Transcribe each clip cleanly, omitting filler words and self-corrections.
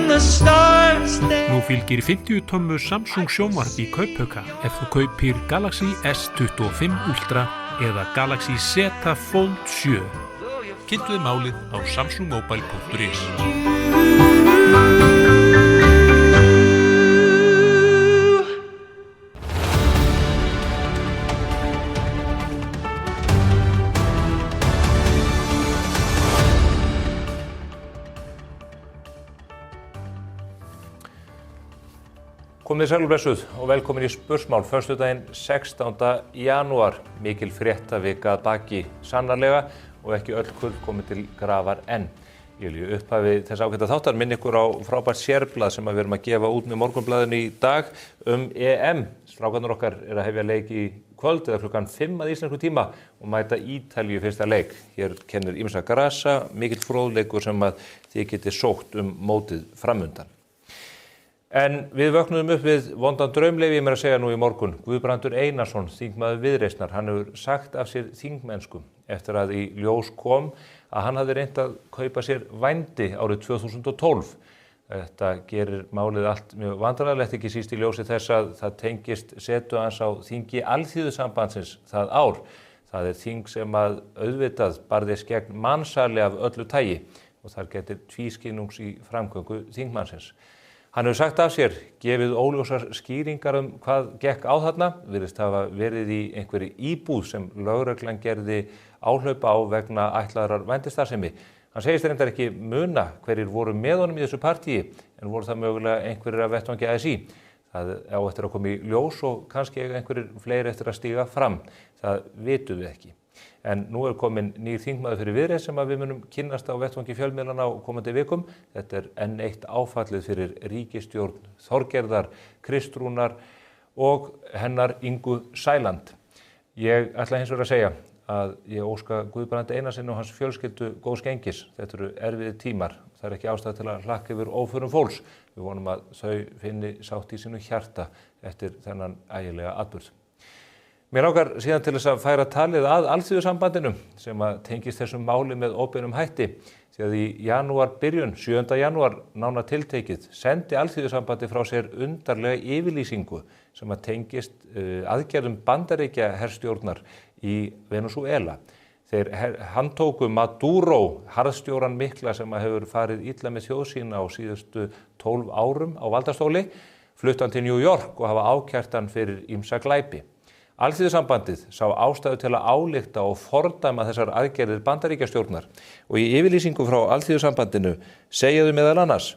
Nú fylgir 50 tommu Samsung sjónvarp í Kauphauka ef þú kaupir Galaxy S25 Ultra eða Galaxy Z Fold 7. Kynntuð málið á samsungmobile.is. Komið sæl og blessuð og velkomin í Spursmál föstudaginn 16. janúar. Mikil fréttavika að baki sannarlega og ekki öll kurl komið til grafar enn. Ég vil í upphafi þess ágæta þáttar minna ykkur á frábært sérblað sem við erum að gefa út með Morgunblaðinu í dag EM. Strákarnir okkar að hefja leik í kvöld eða klukkan 5 að íslensku tíma og mæta Ítalíu fyrsta leik. Hér kennir ýmsa grasa, mikill fróðleikur sem að þið getið sótt mótið framundan. En við vöknuðum upp við vondan draumleifi, ég meira að segja nú í morgun. Guðbrandur Einarsson, þingmaður Viðreisnar, hann hefur sagt af sér þingmennsku eftir að í ljós kom að hann hafði reynt að kaupa sér vændi árið 2012. Þetta gerir málið allt mjög vandræðalegt, ekki síst í ljósi þess að það tengist setu hans á þingi Alþýðusambandsins það ár. Það þing sem að auðvitað barðist gegn mansali af öllu tagi og þar getur tvískinnungs í framgöngu þingmannsins. Hann hefur sagt af sér, gefið óljósar skýringar hvað gekk á þarna, virðist hafa verið í einhverri íbúð sem lögreglan gerði áhlaup á vegna ætlaðrar vændisstarfsemi. Hann segist reyndar ekki muna hverjir voru með honum í þessu partíi, en voru það mögulega einhverjir af vettvangi ASÍ. Það á eftir að koma í ljós og kannski einhverjir fleiri eftir að stíga fram. Það vitum við ekki. En nú komin nýr þingmaður fyrir Viðreisn sem að við munum kynnast á vettvangi fjölmiðlana á komandi vikum. Þetta enn eitt áfallið fyrir ríkisstjórn Þorgerðar Kristrúnar og hennar Ingu Sæland. Ég ætla hins vegar að segja að ég óska Guðbrandi Einarssyni og hans fjölskyldu góðs gengis. Þetta eru erfiðir tímar. Það ekki ástæða til að hlakka yfir óförum fólks. Við vonum að þau finni sátt í sínu hjarta eftir þennan ægilega atburð. Mér langar síðan til þess að færa talið að Alþýðusambandinu sem að tengist þessum máli með óbeinum hætti. Því að í byrjun 7. janúar nánar tiltekið sendi Alþýðusambandi frá sér undarlega yfirlýsingu sem að tengist aðgerðum Bandaríkjaherstjórnar í Venesúela. Þeir handtóku Maduro, harðstjóran mikla sem að hefur farið illa með þjóð sína á síðustu 12 árum á valdastóli, flutti hann til New York og hafa ákært hann fyrir ýmsa glæpi. Alþýðusambandið sá ástæðu til að álykta og fordæma þessar aðgerðir Bandaríkjastjórnar og í yfirlýsingu frá Alþýðusambandinu segja þau meðal annars: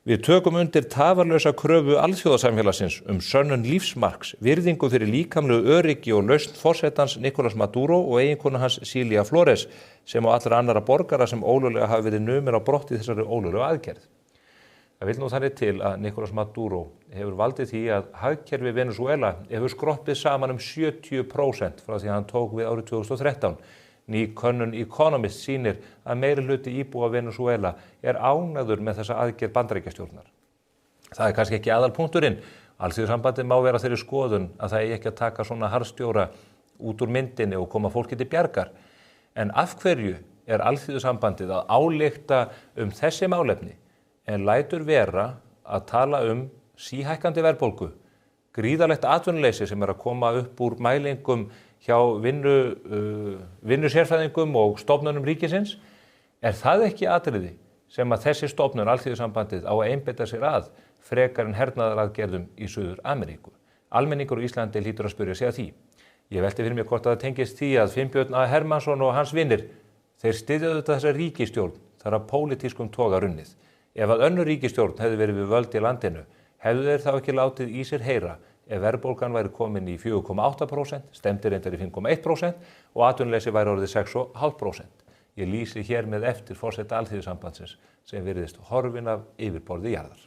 Við tökum undir tafarlausa kröfu alþjóðasamfélagsins sönnun lífsmarks, virðingu fyrir líkamlegu öryggi og lausn forsetans Nicolás Maduro og eiginkonu hans Cilia Flores sem á allra annara borgara sem ólöglega hafi verið numin á brott í þessari ólöglegu aðgerð. Það vil nú þannig til að Nicolás Maduro hefur valdið því að hagkerfi Venesúela hefur skroppið saman 70% frá því að hann tók við árið 2013. Ný könnun Economist sýnir að meiri hluti íbúa Venesúela ánægður með þessa aðgerð Bandaríkjastjórnar. Það kannski ekki aðalpunkturinn. Alþýðusambandið má vera þeirri skoðun að það ekki að taka svona harðstjóra út úr myndinni og koma fólki til bjargar. En af hverju Alþýðusambandið að álykta þessi málefni en lætur vera að tala síhækkandi verðbólgu, gríðarlegt atvinnuleysi sem að koma upp úr mælingum hjá vinnusérfræðingum og stofnunum ríkisins? Það ekki atriði sem að þessi stofnun Alþýðusambandið á að einbeita sér að frekar en hernaðaraðgerðum í Suður-Ameríku? Almenningur á Íslandi hlýtur að spyrja sig að því. Ég velti fyrir mér hvort að það tengist því að Finnbjörn A. Hermannsson og hans vinnir, þeir styðja þessa ríkisstjórn þar að pólitískum toga runnið. Ef að önnur ríkisstjórn hefði verið við völd í landinu, hefðu þeir þá ekki látið í sér heyra ef verðbólgan væri komin í 4,8%, stefndi reyndar í 5,1% og atvinnuleysi væri orðið 6,5%. Ég lýsi hér með eftir forseta Alþýðusambandsins sem virðist horfin af yfirborði jarðar.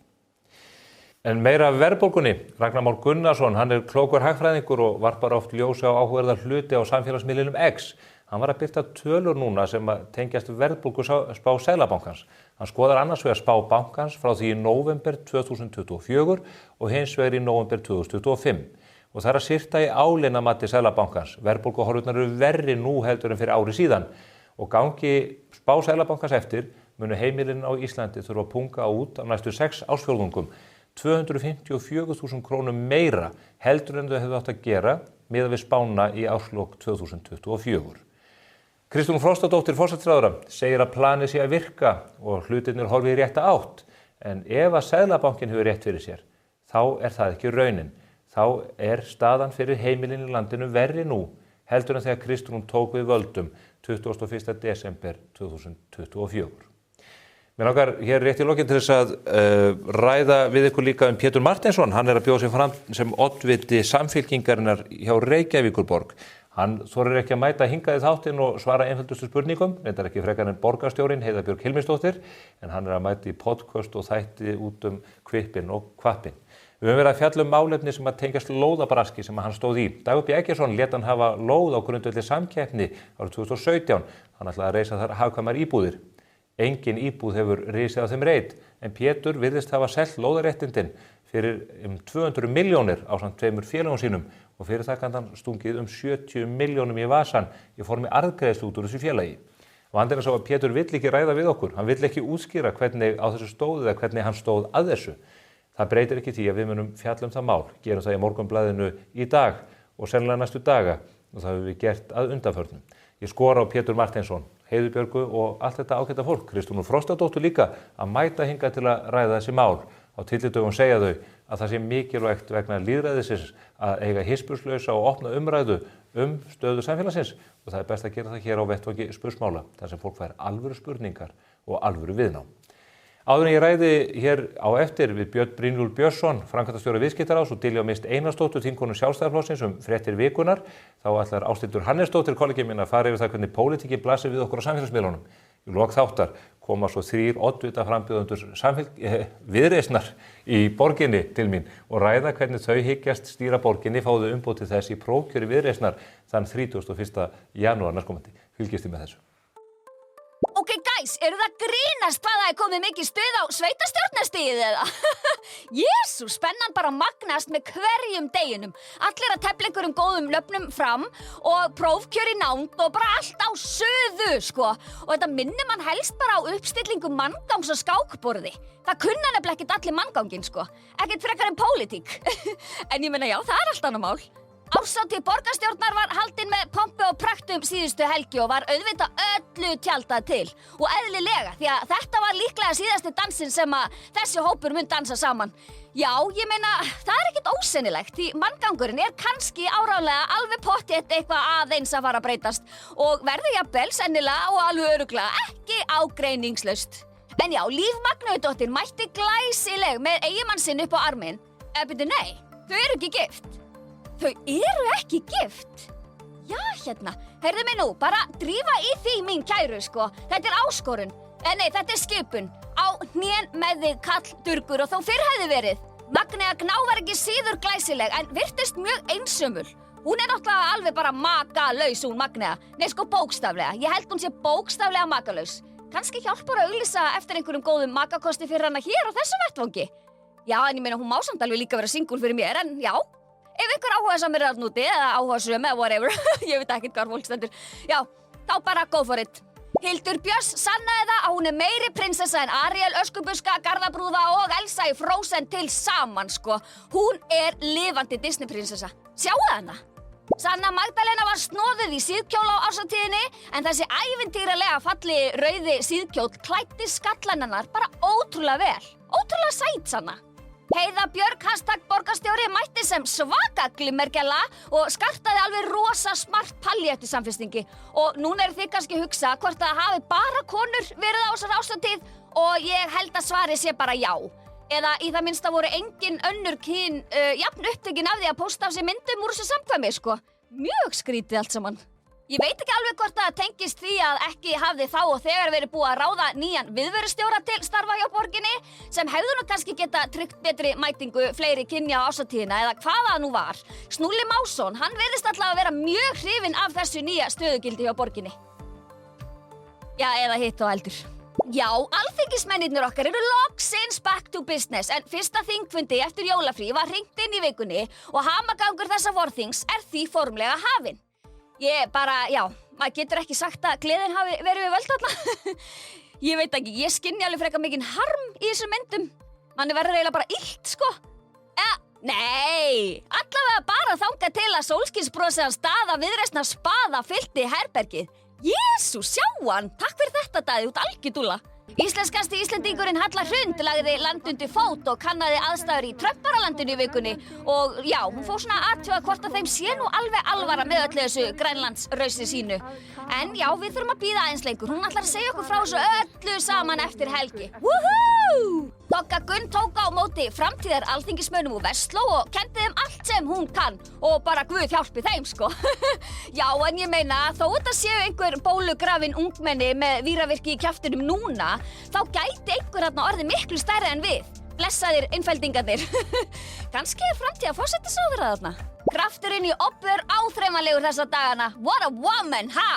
En meira af verðbólgunni. Ragnar Már Gunnarsson, hann klókur hagfræðingur og varpar oft ljósi á áhugaverða hluti á samfélagsmiðlinum X. Hann var að birta tölur núna sem tengjast verðbólguspá Seðlabankans. Hann skoðar annars vegar spá bankans frá því í nóvember 2024 og hins vegar í nóvember 2025. Og það að syrta í álinna mati Seðlabankans. Verðbólguhorfurnar eru verri nú heldur en fyrir ári síðan. Og gangi spá Seðlabankans eftir munu heimilin á Íslandi þurfa að punga út á næstu 6 ársfjórðungum 254.000 krónum meira heldur en þau hefðu átt að gera miðað við spána í árslok 2024. Kristrún Frostadóttir forsætisráðherra segir að planið sé að virka og hlutirnir horfi í rétta átt, en ef að Seðlabankinn hefur rétt fyrir sér, þá er það ekki raunin. Þá er staðan fyrir heimilin í landinu verri nú heldur en þegar Kristrún tók við völdum 21. desember 2024. Mér langar hér rétt í lokin til þess að ræða við ykkur líka Pétur Marteinsson. Hann að bjóða sig fram sem oddviti Samfylkingarinnar hjá Reykjavíkurborg. Hann þorir ekki að mæta hingað í þáttinn og svara einföldustu spurningum, reyndar ekki frekar en borgarstjórinn Heiða Björg Hilmisdóttir, en hann að mæta í podcast og þætti út kvippinn og kvappinn. Við höfum verið að fjalla málefni sem að tengjast lóðabraski sem hann stóð í. Dagur B. Eggertsson lét hann hafa lóð á grundvelli samkeppni árið 2017. Hann ætlaði að reisa þar hagkvæmar íbúðir. Engin íbúð hefur risið á þeim reit, en Pétur virðist hafa selt lóðaréttindin fyrir 200 milljónir ásamt 2 félögum sínum og fyrirtakandan stungið 70 milljónum í vasan í formi arðgreiðslu út úr þessu félagi. Vandinn er sá að Pétur vill ekki ræða við okkur. Hann vill ekki útskýra hvernig á þessu stóð eða hvernig hann stóð að þessu. Það breytir ekki því að við munum fjalla það mál, gerum það í Morgunblaðinu í dag og sennilega næstu daga og það hefur við gert að undanförnum. Ég skora á Pétur Marteinsson, Heiðu Björgu og allt þetta ágæta fólk, Kristrúnu Frostadóttur líka, að mæta hingað til að ræða þessi mál. Á tyllidögum segja þau að það sé mikilvægt vegna lýðræðisins að eiga hispurslausa og opna umræðu stöðu samfélagsins og það er best að gera það hér á vettvangi spursmála, þar sem fólk fær alvöru spurningar og alvöru viðnám. Áður en ég ræði hér á eftir við Björn Brynjúlf Björnsson, framkvæmdastjóra Viðskiptaráðs og Diljá Mist Einarsdóttur, þingkonu Sjálfstæðisflokksins fréttir vikunar, þá ætlar Ásthildur Hannesdóttir, kollegi mín, að fara yfir það hvernig pólitíkin blasir við okkur á samfélagsmiðlunum. Í lok þáttar koma svo 3 oddvita frambjóðendur Viðreisnar í borginni til mín og ræða hvernig þau hyggjast stýra borginni, fáðu umboð til þess í prófkjöri Viðreisnar þann 31. janúar næstkomandi. Fylgist þið með þessu. Ok guys, eru það grínast hvað það er komið mikið stuð á sveitastjórnarstigið eða? Jesús, spennan bara magnast með hverjum deginum. Allir að tefla einhverjum góðum löfnum fram og prófkjör í nánd og bara allt á suðu, sko. Og þetta minnir mann helst bara á uppstillingu manngangs og skákborði. Það kunna nefnilega ekkert allir mannganginn, sko. Ekkert frekar en pólitík. En ég meina já, það er allt annað mál. Árshátíð borgarstjórnar var haldin með pompi og praktum síðustu helgi og var auðvitað öllu tjaldað til. Og eðlilega, því að þetta var líklega síðasti dansinn sem að þessi hópur mun dansa saman. Já, ég meina, það er ekkert ósennilegt, því manngangurinn er kannski áreiðanlega alveg pottþétt eitthvað aðeins að fara að breytast og verður jafnvel sennilega og alveg örugglega ekki ágreiningslaust. En já, Líf Magnúsdóttir mætti glæsileg með eiginmann sinn upp á arminn. Bíddu, nei, þau eru ekki gift. Þau eru ekki gift? Já, hérna, heyrðu mig nú, bara drífa í því mín kæru, sko. Þetta er áskorun. Nei, þetta er skipun. Á hnén með þig kalldurgur og þó fyrr hefði verið. Magnea Gná var ekki síður glæsileg en virtist mjög einsömul. Hún er náttúrulega alveg bara makalaus, hún Magnea. Nei, sko bókstaflega. Ég held hún sé bókstaflega makalaus. Kannski hjálpar að auglýsa eftir einhverjum góðum makakosti fyrir hana hér á þessu vettvangi. Já, en ég meina hún má samt alveg líka vera singul fyrir mér, en já. Ef ykkur áhugasamir er núti eða áhugasöm eða whatever, ég veit ekkert hvar fólk stendur, já, þá bara go for it. Hildur Björns sannaði það að hún er meiri prinsessa en Ariel, Öskubuska, Garðabrúða og Elsa í Frozen til saman, sko. Hún er lifandi Disney prinsessa. Sjáðu hana. Sanna Magdalena var snoðuð í síðkjól á árshátíðinni en þessi ævintýralega falli rauði síðkjóll klæddi skallan hennar bara ótrúlega vel. Ótrúlega sæt, Sanna. Heiða Björg #borgarstjóri mætti sem svaka glimmergella og skartaði alveg rosa smart paljettu samfestingi. Og núna þið kannski að hugsa hvort það hafi bara konur verið á þessari árshátíð og ég held að svarið sé bara já. Eða í það minnsta voru engin önnur kyn jafn upptekin af því að posta af sig myndum úr þessu samkvæmi, sko. Mjög skrítið allt saman. Ég veit ekki alveg hvort það tengist því að ekki hafði þá og þegar verið búið að ráða nýjan viðverustjóra til starfa hjá borginni sem hefðu nú kannski geta tryggt betri mætingu fleiri kynja á árshátíðina eða hvað það nú var. Snúli Másson, hann virðist alltaf að vera mjög hrifinn af þessu nýja stöðugildi hjá borginni. Já, eða hitt og heldur. Já, alþingismennirnir okkar eru loksins back to business en fyrsta þingfundi eftir jólafrí var hringt inn í vikunni og hamagangur þessa vorþings er því formlega hafinn. Ég bara, já, maður getur ekki sagt að gleðin hafi verið við völd þarna. Ég veit ekki, ég skynja alveg frekar mikinn harm í þessum myndum. Manni verður eiginlega bara illt, sko. Nei, allavega bara þangað til að sólskinsbrosið hans Daða Viðreisnar Spaða fyllti herbergið. Jesús, sjá hann! Takk fyrir þetta, Daði, út algjudúlla. Íslenskasti Íslendingurinn Halla Hrund lagði land undir fót og kannaði aðstæður í Tröpparalandinu í vikunni og já, hún fór svona að athuga hvort að þeim sé nú alveg alvara með öllu þessu Grænlandsrausi sínu. En já, við þurfum að bíða aðeins lengur. Hún ætlar að segja okkur frá þessu öllu saman eftir helgi. Woohoo! Bogga Gunn tók á móti framtíðar alþingismönnum úr Versló og kendi þeim allt sem hún kann og bara Guð hjálpi þeim, sko. Já, en ég meina, þó þetta séu einhver bólugrafin ungmenni með víravirki í kjaftinum núna, þá gæti einhver þarna orðið miklu stærri en við. Blessaðir innfeldingarnir. Kannski er framtíð að forsætisráðherra þarna. Krafturinn í Obbu áþreifanlegur þessa dagana. What a woman, ha?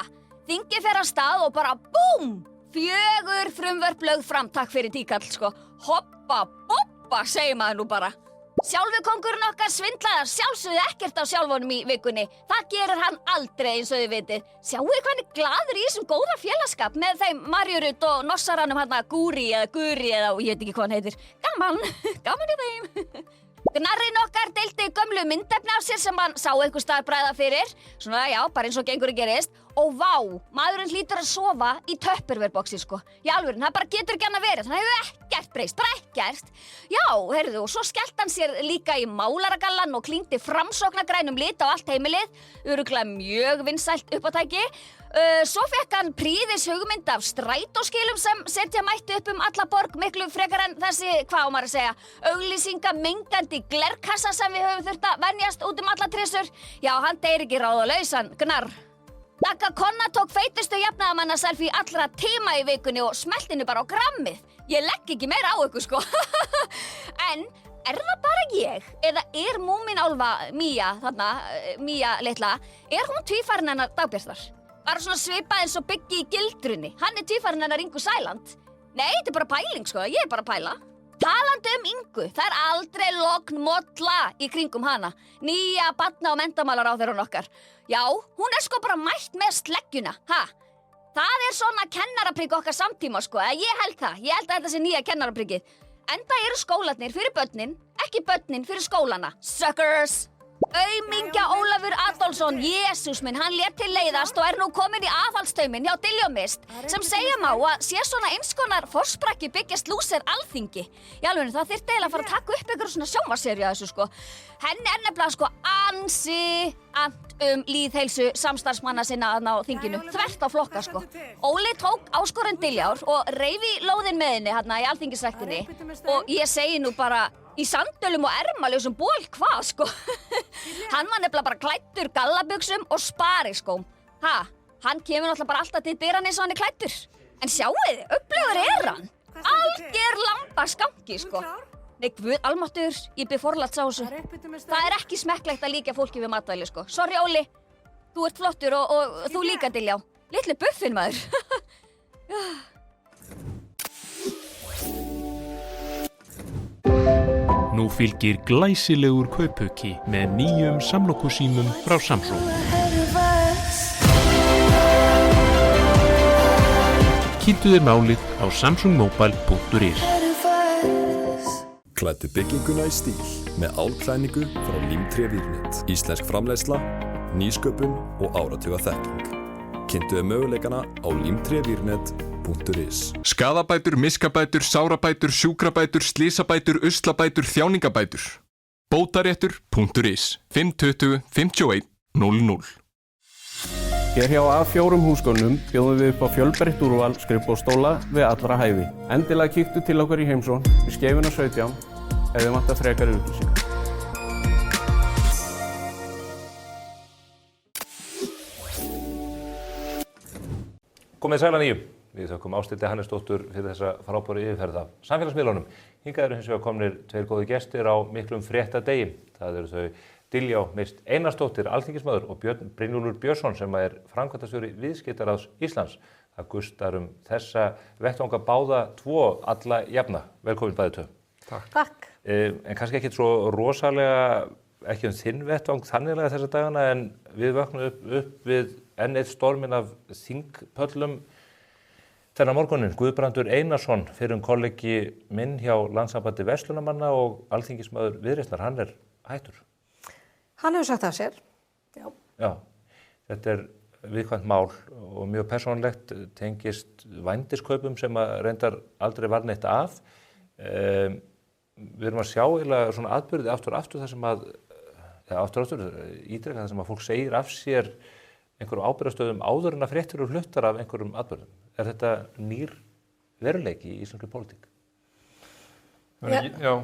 Þingið fer af stað og bara BOOM! 4 frumvörp lögð fram, takk fyrir tíkall, sko. Hoppa, boppa, segir maður nú bara. Sjálfi kóngurinn okkar svindlaði sjálfsögðu ekkert á sjálfunum í vikunni. Það gerir hann aldrei eins og þið vitið. Sjáu þið hvað hann er glaður í þessum góða félagskap með þeim Marjurut og nossaranum hann Gúri eða Guri eða ég veit ekki hvað hann heitir. Gaman, gaman í þeim. Gnarrinn okkar deildi gömlu myndefni af sér sem hann sá einhver staðar bræða fyrir. Svona, já, bara eins og gengurinn gerist. Og vá, maðurinn hlýtur að sofa í Tupperware-boxi, sko. Í alvöru, það bara getur ekki hann að verið. Það hefur ekkert breyst, bara ekkert. Já, heyrðu, og svo skellt hann sér líka í málaragallan og klingdi framsóknargrænum lit á allt heimilið. Örugglega mjög vinsælt uppátæki. Svo fekk hann príðis hugmynd af strætóskilum sem setja mætti upp alla borg miklu frekar en þessi, hvað á maður að segja, auglýsingamengandi glerkassa sem við höfum þurft að venjast út alla trissur. Já, hann deyr ekki ráðalausan, gnarr. Dagga Konna tók feitustu jafnaðamanna selfie allra tíma í vikunni og smeltinu bara á grammið. Ég legg ekki meira á ykkur, sko. En er það bara ég? Eða er múminálfa Mía, þarna, Mía litla, er hún tvífarinn hennar Dagbjartar? Bara svona svipað eins og Biggi í Gildrunni. Hann er tvífarinn hennar Ingu Sæland. Nei, þetta er bara pæling, sko. Ég er bara að pæla. Talandi Ingu, það er aldrei logn molla í kringum hana. Nýja barna- og menntamálaráðherrann okkar. Já, hún er sko bara mætt með sleggjuna, ha? Það er svona kennaraprikk okkar samtíma, sko. Ég held það. Ég held að þetta sé nýja kennaraprikkið. Enda eru skólarnir fyrir börnin, ekki börnin fyrir skólana. Suckers! Aumingja Ólafur Adolfsson, Jesús minn, hann lét til leiðast og er nú kominn í aðhalstauminn hjá Diljomist sem segja má að sé svona einskonar forsprakki byggjast lúser alþingi. Í alveg það þyrfti eiginlega að fara að taka upp einhverjum svona sjónvarserju að þessu, sko. Henni er nefnilega sko ansi ant lýðheilsu samstarfsmanna sinna á þinginu, þvert á flokka, sko. Óli tók áskorun Diljár og reifi lóðin með henni hérna í alþingisræktinni og ég segi nú bara í sandölum og ermaljósum ból hvað, sko. Hann var nefnilega bara klæddur gallabuxum og spariskóm. Ha, hann kemur náttúrulega bara alltaf til dyrann eins og hann er klæddur. En sjáu þið, öflugur er hann. Alger lamba skanki, sko. Nei, guð, almáttugur, ég bið forláts á þessu. Það er ekki smekklegt að líka fólki við matvæli, sko. Sorry, Óli, þú ert flottur og þú líka, Diljá. Litlu buffin, maður. Nú fylgir glæsilegur kaupauki með nýjum samlokusímum frá Samsung. Kynntu þér málið á samsungmobile.is. Klæddu bygginguna í stíl með álklæðningu frá Límtré Vírnet. Íslensk framleiðsla, nýsköpun og áratuga þekking. Kynntu þér möguleikana á limtrevírnet.is. Skaðabætur, miskabætur, sárabætur, sjúkrabætur, slysabætur, uslabætur, þjáningabætur. Bótaréttur.is 520 51 00. Hér hjá A4 húsgögnum bjóðum við upp á fjölbreytt úrval skrifborðsstóla við allra hæfi. Endilega kíktu til okkar í heimsón við Skeifuna 17 ef þið vantar frekari upplýsingar. Komið sæl að nýju. Við þökkum Ásthildi Hannesdóttur fyrir þessa frábæru yfirferð af samfélagsmiðlunum. Hingað eru hins vegar komnir tveir góðir gestir á miklum fréttadegi. Það eru þau Diljá Mist Einarsdóttir, alþingismaður, og Björn Brynjólfur Björnsson sem er framkvæmdastjóri Viðskiptaráðs Íslands. Það gustar þessa vettvanga báða tvo alla jafna. Velkomin bæði tvö. Takk. En kannski ekki svo rosalega, ekki þinn vettvang þanniglega þessa dagana, en við vöknum upp við enn eitt storminn af þingpöllum. Þennan morguninn Guðbrandur Einarsson, fyrrum kollegi minn hjá Landssambandi Verslunarmanna og alþingismaður Viðreisnar, hann hættur. Hann hefur sagt af sér, já. Já, þetta viðkvæmt mál og mjög persónulegt, tengist vændiskaupum sem að reyndar aldrei var neitt af. Við erum að sjá eiginlega svona atburði aftur þar sem að, ítrekað þar sem að fólk segir af sér einhverjum ábyrgðarstöðum áður en að fréttir og hluttar af einhverjum atburðum. Er þetta nýr veruleiki í íslenskri pólitík? Já,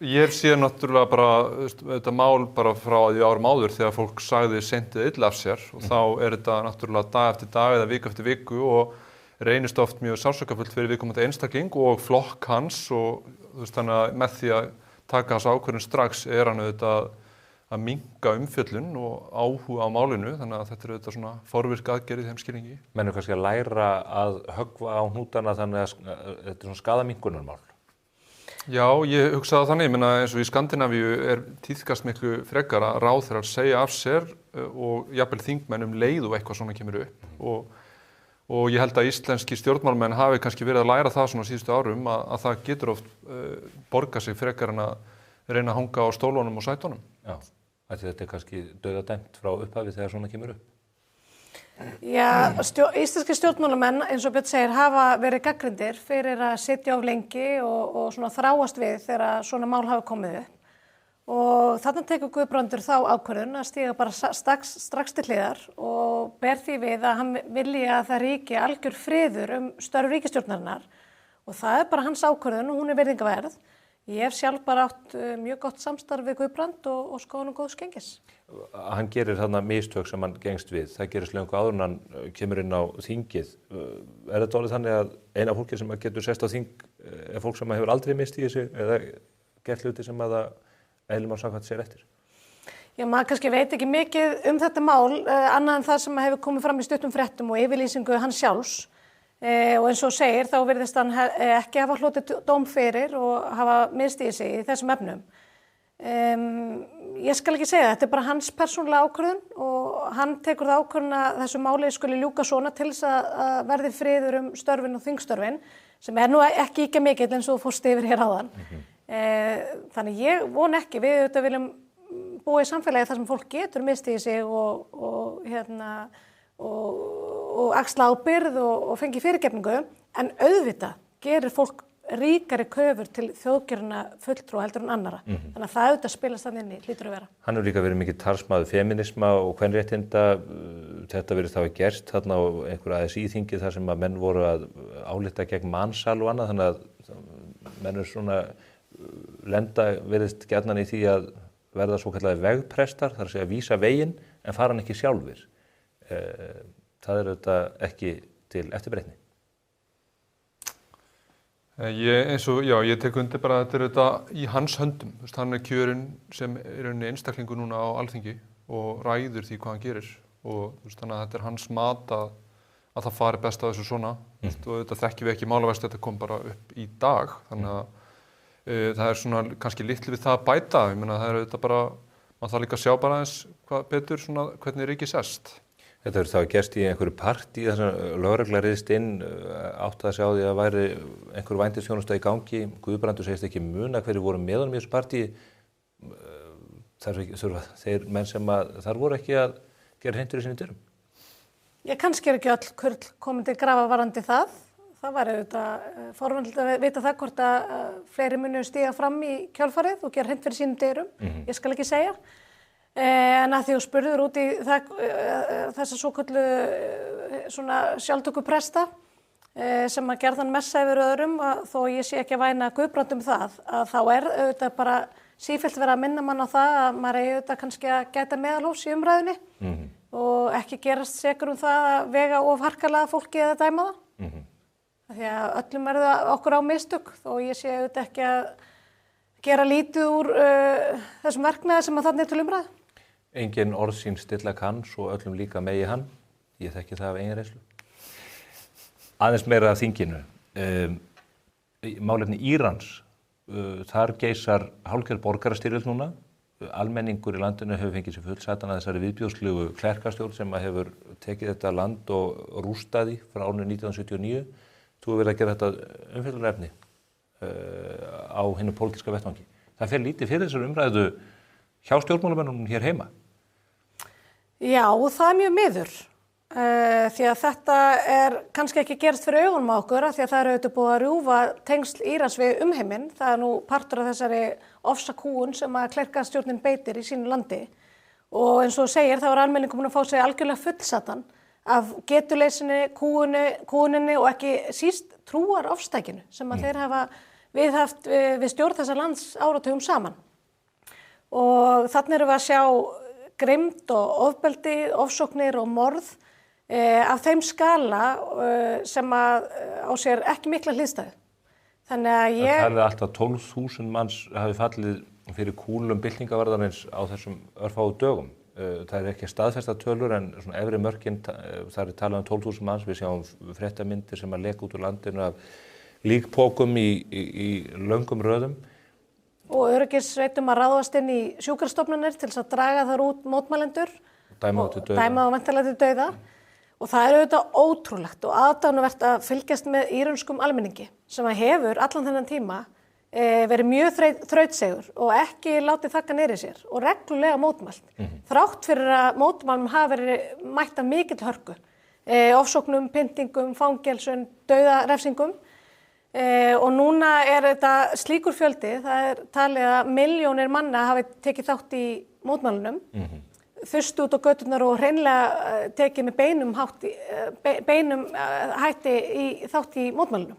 ég sé náttúrulega bara þetta mál bara frá því árum áður þegar fólk sagði seintið illa af sér og þá þetta náttúrulega dag eftir dag eða viku eftir viku og reynist oft mjög sársaukafullt fyrir viðkomandi einstakling og flokk hans og þannig að með því að taka þessa ákvörðun strax hann auðvitað að minnka umfjöllun og áhuga á málinu, þannig að þetta auðvitað svona forvirk aðgerð í þeim skilningi. Menn eru kannski að læra að höggva á hnútana þannig að þetta svona skaðaminnkunarmál. Já, ég hugsaði þannig, ég meina eins og í Skandinavíu tíðkast miklu frekar að ráðherrar segja af sér og jafnvel þingmenn leið og eitthvað svona kemur upp og ég held að íslenski stjórnmálamenn hafi kannski verið að læra það svona síðustu árum að það getur oft borga sig frekar en að reyna að hanga á stólunum og sætunum. Já, þetta kannski dauðadæmt frá upphafi þegar svona kemur upp. Já, íslenski stjórnmálamenn, eins og Björn segir, hafa verið gagnrýndir fyrir að sitja of lengi og svona þráast við þegar svona mál hafa komið upp. Og þarna tekur Guðbrandur þá ákvörðun að stíga bara strax til hliðar og ber því við að hann vilji að það ríki algjör friður störf ríkisstjórnarinnar og það bara hans ákvörðun og hún virðingaverð. Ég hef sjálf bara átt mjög gott samstarf við Guðbrand og skoðun og góðs gengis. Hann gerir þarna mistök sem hann gengst við. Það gerist löngu áður en hann kemur inn á þingið. Þetta orðið þannig að eina fólki sem getur sest á þing fólk sem hefur aldrei mist í þessu eða gert hluti sem að það eðlum á samkvæmt sér eftir? Já, maður kannski veit ekki mikið þetta mál, annað en það sem hefur komið fram í stuttum fréttum og yfirlýsingu hans sjálfs. Og eins og segir, þá virðist hann ekki hafa hlotið dóm fyrir og hafa misstigið sig í þessum efnum. Ég skal ekki segja, þetta bara hans persónulega ákvörðun og hann tekur það ákvörðun að þessu máli skuli ljúka svona til þess að verði friður störfin og þingstörfin, sem nú ekki ýkja mikill eins og þú fórst yfir hér áðan. Þannig ég von ekki, við auðvitað viljum búa í samfélagi þar sem fólk getur misstigið sig og axla ábyrgð og fengi fyrirgefningu, en auðvitað gerir fólk ríkari kröfur til þjóðkjörinna fulltrúa heldur en annara. Þannig að það auðvitað spilast þannig inn í, hlýtur að vera. Hann hefur líka verið mikið talsmaður feminisma og kvenréttinda. Þetta verið þá gerst þarna á einhverju ASÍ þingi þar sem að menn voru að álykta gegn mansal og annað, þannig að menn eru svona virðist gjarnan í því að verða svokallaðir vegprestar, þar að segja vísa veginn en fara hann ekki sjálfir. Það auðvitað ekki til eftirbreytni. Ég tek undir bara að þetta auðvitað í hans höndum. Hann kjörinn sem rauninni einstaklingur núna á Alþingi og ræður því hvað hann gerir og þannig að þetta hans mat að það fari best á þessu svona og þetta þekkjum við ekki málaverst, þetta kom bara upp í dag þannig að það svona kannski litlu við það að bæta. Ég meina það auðvitað bara, maður þarf líka að sjá bara eins hvað betur svona hvernig ríkið sest. Þetta verður þá gerst í einhverju partí þar sem lögregla riðst inn, átti að sjá því að væri einhverju vændisþjónusta í gangi. Guðbrandur segist ekki muna hverju voru með honum í þessu partí. Þeir menn sem þar voru ekki að gera hreint fyrir sínum dyrum. Kannski ekki öll kurl komin til grafa varðandi það. Það var auðvitað forvænlegt að vita það hvort að fleiri munu stíga fram í kjölfarið og gera hreint fyrir sínum dyrum. Ég skal ekki segja. En að því þú spurður út í þessa svoköllu svona sjálftöku presta sem að gerðan messa yfir öðrum þó ég sé ekki að væna Guðbrand það að þá auðvitað bara sífellt verið að minna mann á það að maður eigi auðvitað kannski að gæta meðalhófs í umræðunni og ekki gerast sekur það að vega of harkalega fólki eða dæma það. Því að öllum það okkur á mistök þó ég sé auðvitað ekki að gera lítið úr þessum verknaði sem að þarna til umræðu. Engin orð sín stilla kann, svo öllum líka megi hann. Ég þekki það af eigin reynslu. Aðeins meira af þinginu. Málefni Írans, þar geisar hálfgerð borgarastyrjöld núna. Almenningur í landinu hefur fengið sér fullsætan að þessari viðbjóðslegu klerkastjórn sem hefur tekið þetta land og rústaði frá árinu 1979. þú hefur verið að gera þetta umfjöllunarefni á hinu pólitíska vettvangi. Það fer lítið fyrir þessar umræðu hjá stjórnmálamönnum hér heima. Já, það mjög miður. Því að þetta kannski ekki gerst fyrir augunum á okkur því að það auðvitað búið að rjúfa tengsl Írans við umheiminn. Það nú partur af þessari ofsakúun sem að klerkastjórnin beitir í sínu landi og eins og segir þá almenningur búin að fá sig algjörlega fullsatan af getuleysinni, kúuninni og ekki síst trúar ofstækinu sem að þeir hafa viðhaft við stjórn þessa lands áratugum saman. Og þarna erum við að sjá grimmd og ofbeldi, ofsóknir og morð af þeim skala sem að á sér ekki mikla hliðstæðu. Þannig að Það talið alltaf 12.000 manns hafi fallið fyrir kúlum byltingavarðarins á þessum örfáu dögum. Það ekki staðfesta tölur en svona efri mörkin, það talað 12.000 manns. Við sjáum fréttamyndir sem að leka út úr landinu af líkpókum í löngum röðum. Og öryggissveitum að ráðast inn í sjúkrastofnanir til þess að draga þar út mótmælendur Dæma og væntanlega til dauða. Og það auðvitað ótrúlegt og aðdánuvert að fylgjast með írönskum almenningi sem að hefur allan þennan tíma verið mjög þrautsegur og ekki látið þakka niðri sér og reglulega mótmælt. Þrátt fyrir að mótmælum hafa verið mætt af mikill hörku, ofsóknum, pyntingum, fangelsun, dauðarefsingum. Og núna þetta slíkur fjöldi, það talið að milljónir manna hafi tekið þátt í mótmælunum, þurst út á göturnar og hreinlega tekið með beinum hætti þátt í mótmælunum.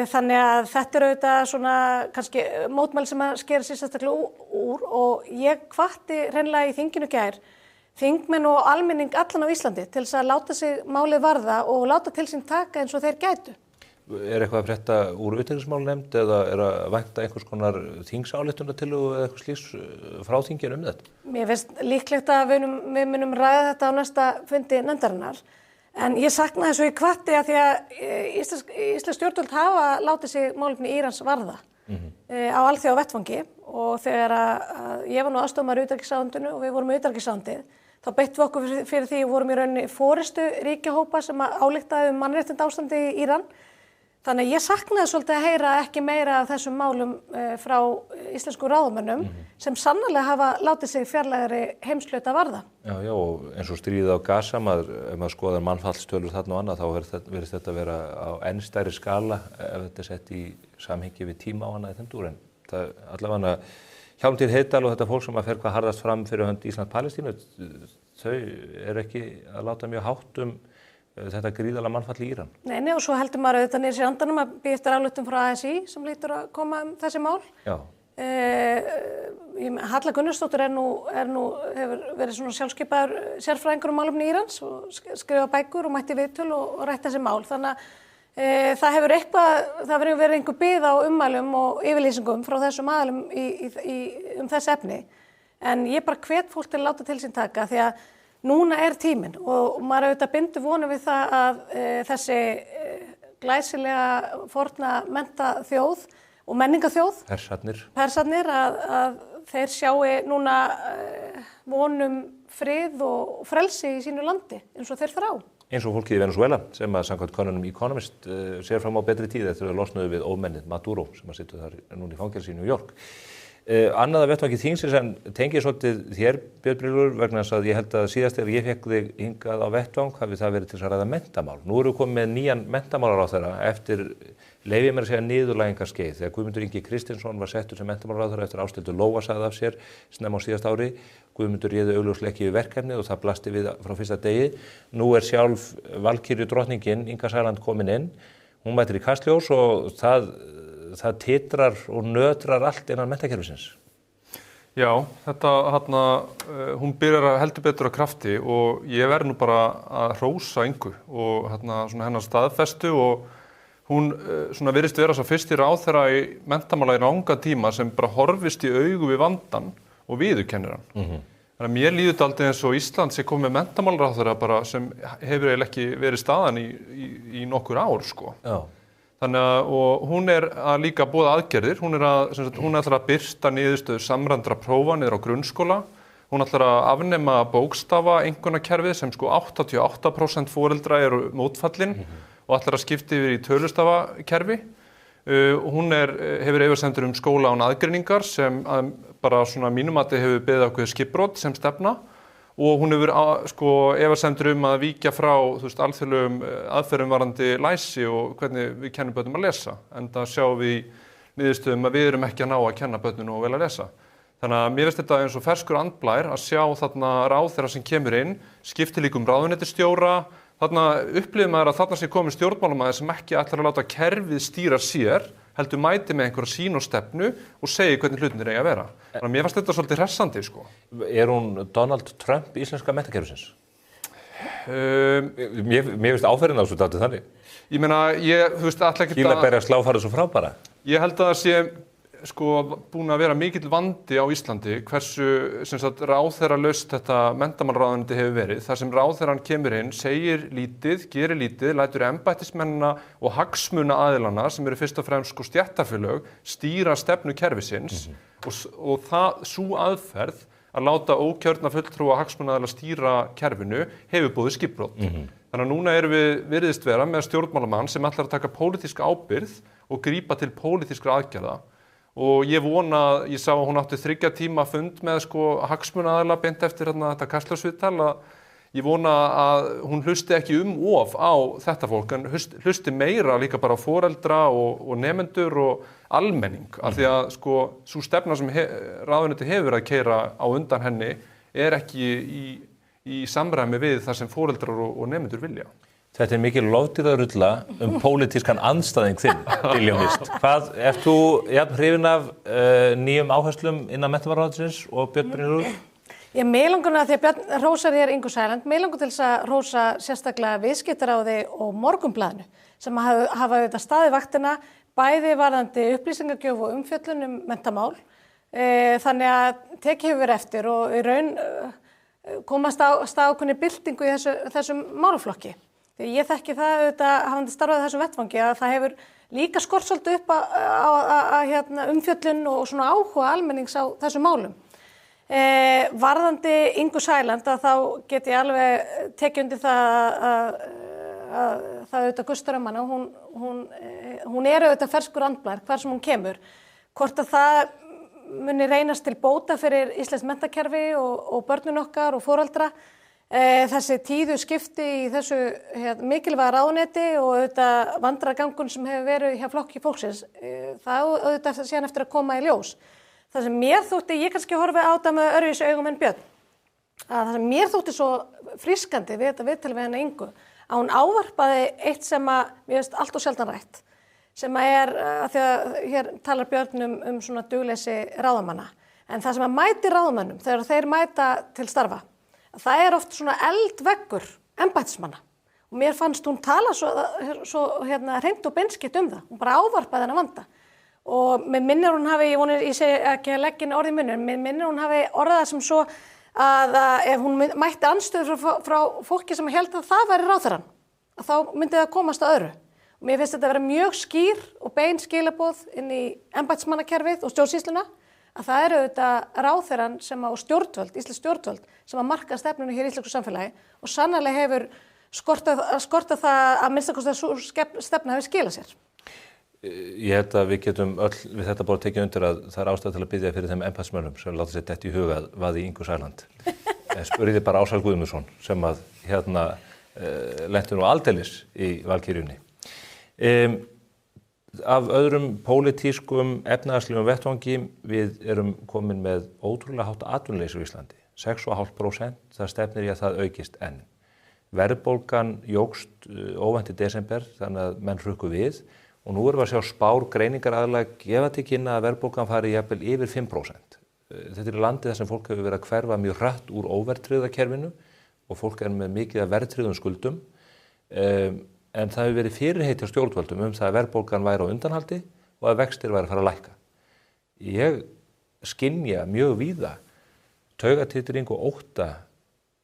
Þannig að þetta auðvitað svona kannski mótmæli sem að skera sér sérstaklega úr og ég hvatti hreinlega í þinginu gær þingmenn og almenning allan á Íslandi til þess að láta sig málið varða og láta til sín taka eins og þeir gætu. Eitthvað að frétta úr utanríkismálanefnd eða að vænta einhvers konar þingsályktunartillögu eða eitthvað slíks frá þinginu þetta? Mér finnst líklegt að við munum ræða þetta á næsta fundi nefndarinnar. En ég sakna þessu í hvatti að því að íslensk stjórnvöld hafa látið sig málefni Írans varða á alþjóða vettvangi og þegar að ég var nú aðstofamaður í utanríkisráðuneytinu og við vorum í utanríkisráðuneyti þá beittum við okkur fyrir því og vorum í rauninni forystu ríkjahópa sem ályktaði mannréttindaástandi í Íran. Þannig að ég saknaði svolítið að heyra ekki meira af þessum málum frá íslenskum ráðamönnum sem sannarlega hafa látið sig fjarlægari heimshluta varða. Já, og eins og stríðið á Gaza, ef maður skoðar mannfallstölur þarna og annað, þá verður þetta vera á enn stærri skala ef þetta sett í samhengi við tíma á hana í þeim dúr. En það allavega Hjálmtýr Heiðdal og þetta fólk sem að fer hvað harðast fram fyrir hönd Íslands-Palestínu, þau ekki að láta mjög hátt þetta gríðarlega mannfall í Íran. Nei, og svo heldur maður auðvitað niður sér andanum að býja eftir ályktun frá ASÍ sem lítur að koma þessi mál. Já. Halla Gunnarsdóttir hefur verið svona sjálfskipaður sérfræðingur um málefni Írans og skrifa bækur og mætti viðtöl og rætt þessi mál. Þannig að það hefur verið einhver bið á ummælum og yfirlýsingum frá þessum aðilum þessi efni. En ég bara hvet fólk til að láta til sín taka því að núna tíminn og maður auðvitað bindur vonum við það að þessi glæsilega forna menntaþjóð og menningaþjóð, Persarnir, að þeir sjái núna vonum frið og frelsi í sínu landi eins og þeir þrá. Eins og fólkið í Venezuela sem að samkvæmt könnunum Economist sér fram á betri tíð eftir að losnaðu við ómennið Maduro sem að situr þar núna í fangelsi í New York. Annað að vettvangi þingsins en tengið svolítið þér, Björn Brynjólfur, vegna þess að ég held að síðast þegar ég fekk þig hingað á vettvang hafi það verið til að ræða menntamál. Nú erum við komið með nýjan menntamálaráðherra eftir, leyfi ég mér að segja, niðurlægingarskeið. Þegar Guðmundur Ingi Kristinsson var settur sem menntamálaráðherra eftir Ásthildur Lóa sagði af sér snemma á síðasta ári, Guðmundur réði augljóslega ekki við verkefnið og það blasti við frá fyrsta degi. Nú sjálf Valkyrju drottningin Inga Sæland komin inn. Hún mætir í Kastljós og það titrar og nötrar allt innan menntakerfisins. Já, hún byrjar heldur betur á krafti og ég verð nú bara að hrósa Ingu og svona hennar staðfestu og hún svona virðist vera svo fyrsti ráðherra í menntamála í langa tíma sem bara horfist í augu við vandann og viðurkennir hann. Þannig að mér líður þetta aldrei eins og Ísland sé komið með menntamálaráðherra bara sem hefur eiginlega ekki verið staðan í nokkur ár sko. Já. Þannig að og hún að líka boða aðgerðir, hún ætlar að birta niðurstöður samræmdra prófa niður á grunnskóla, hún ætlar að afnema bókstafa einkunnakerfið sem sko 88% foreldra eru mótfallin og ætlar að skipta yfir í tölustafakerfi. Hún hefur efasemdir skóla án aðgreiningar sem bara svona mínum að hefur beðið ákveðið skipbrot sem stefna og hún hefur efasemdir að víkja frá alþjóðlegum aðferðum varðandi læsi og hvernig við kennum börnum að lesa. Enda sjáum við niðurstöðum að við erum ekki að ná að kenna börnum og vel að lesa. Þannig að mér finnst þetta eins og ferskur andblær að sjá þarna ráðherra sem kemur inn, skiptir líka ráðuneytisstjóra. Þarna upplifir maður að þarna sé komið stjórnmálamaður sem ekki ætlar að láta kerfið stýra sér, heldur mæti með einhverja sýn og stefnu og segi hvernig hlutirnir eiga að vera. Þannig að mér fannst þetta svolítið hressandi, sko. Er hún Donald Trump íslenska menntakerfisins? Mér finnst áferðin á þessu dálítið þannig. Ég meina, ætla ekki að... Kílaberja sláfarið svo frábæra. Ég held að það sé búin að vera mikill vandi á Íslandi hversu ráðherralaust þetta menntamálaráðuneyti hefur verið. Þar sem ráðherrann kemur inn, segir lítið, gerir lítið, lætur embættismennina og hagsmunaaðilana sem eru fyrst og fremst stéttarfélög stýra stefnu kerfisins og sú aðferð að láta ókjörna fulltrúa hagsmunaaðila stýra kerfinu hefur boðið skipbrot. Þannig að núna erum við virðist vera með stjórnmálamann sem ætlar að taka pólitíska ábyrgð og grípa til pólitískra aðgerða. Og ég vona, ég sá að hún átti 3 tíma fund með hagsmunaaðila beint eftir þetta Kastljóssviðtal að ég vona að hún hlusti ekki of á þetta fólk en hlusti meira líka bara á foreldra og nemendur og almenning af því að sú stefna sem ráðuneyti hefur að keyra á undan henni ekki í samræmi við það sem foreldrar og nemendur vilja. Þetta er mikil lofdýrarulla pólitískan andstæðing þinn, Diljá Mist. Hvað, ert þú jafn hrifin af nýjum áherslum innan menntamálaráðuneytisins og Björn Brynjólfur? Mig langar að því að Björn hrósar hér Ingu Sæland, mig langar til þess að hrósa sérstaklega Viðskiptaráði og Morgunblaðinu sem hafa auðvitað staðið vaktina bæði varðandi upplýsingagjöf og umfjöllun menntamál. Þannig að tekið hefur verið eftir og í raun komast á ákveðinni byltingu í þessum málaflokki. Þegar ég þekki það auðvitað hafandi starfað þessum vettvangi að það hefur líka skort svolítið upp á umfjöllun og svona áhuga almennings á þessum málum. Varðandi Ingu Sæland að þá get ég alveg tekið undir það að það auðvitað gustar hana. Hún er auðvitað ferskur andblær hvar sem hún kemur. Hvort að það muni reynast til bóta fyrir íslenskt menntakerfi og börnin okkar og foreldra. Þessi tíðu skipti í þessu mikilvæga ráðuneyti og auðvitað vandragangun sem hefur verið hjá Flokki fólksins, það auðvitað síðan eftir að koma í ljós. Það sem mér þótti, ég kannski horfi á þetta með öðruvísi augum en Björn, að það sem mér þótti svo frískandi við þetta viðtal við hennar Ingu, að hún ávarpaði eitt sem að mér finnst allt og sjaldan rætt, sem að því að hér talar Björn um svona dugleysi ráðamanna, en það sem að mæti ráðamönnum þegar þeir mæta til starfa, það oft svona eldveggur embættismanna og mér fannst hún tala svo hreint og beinskeytt það. Hún bara ávarpaði þennan vanda og mér minnir hún hafi, ég segi ekki að leggja inn orð í munninn, mér minnir hún hafi orðað sem svo að ef hún mætti andstöðu frá fólki sem held að það væri ráðherrann, að þá myndi það komast að öðru. Og mér finnst þetta vera mjög skýr og bein skilaboð inn í embættismannakerfið og stjórnsýsluna að það auðvitað ráðherrann sem á stjórnvöld, íslensk stjórnvöld, sem að marka stefnunu hér í íslensku samfélagi og sannarlega hefur skortað það að minnsta kosti að sú stefna hefur skilað sér. Ég held að við getum öll við þetta bara tekið undir að það ástæða til að biðja fyrir þeim embættismönnum sem láta sér detta í huga vaði Ingu Sæland. Spurði bara Ásal Guðmundsson sem að lenti nú aldeilis í valkyrjunni. Af öðrum pólitískum efnahagslegum vettvangi við erum komin með ótrúlega hátt atvinnuleysi á Íslandi. 6,5%, það stefnir í að það aukist enn. Verðbólgan jókst óvænt í desember þannig að menn hrukku við og nú erum við að sjá spár greiningaraðilega gefa til kynna að verðbólgan fari jafnvel yfir 5%. Þetta er landið þar sem fólk hefur verið að hverfa mjög hratt úr óverðtryggðakerfinu og fólk er með mikið af verðtryggðum skuldum. En það hefur verið fyrirheit hjá stjórnvöldum það að verðbólgan væri á undanhaldi og að vextir væri að fara að lækka. Ég skynja mjög víða taugatitring og ótta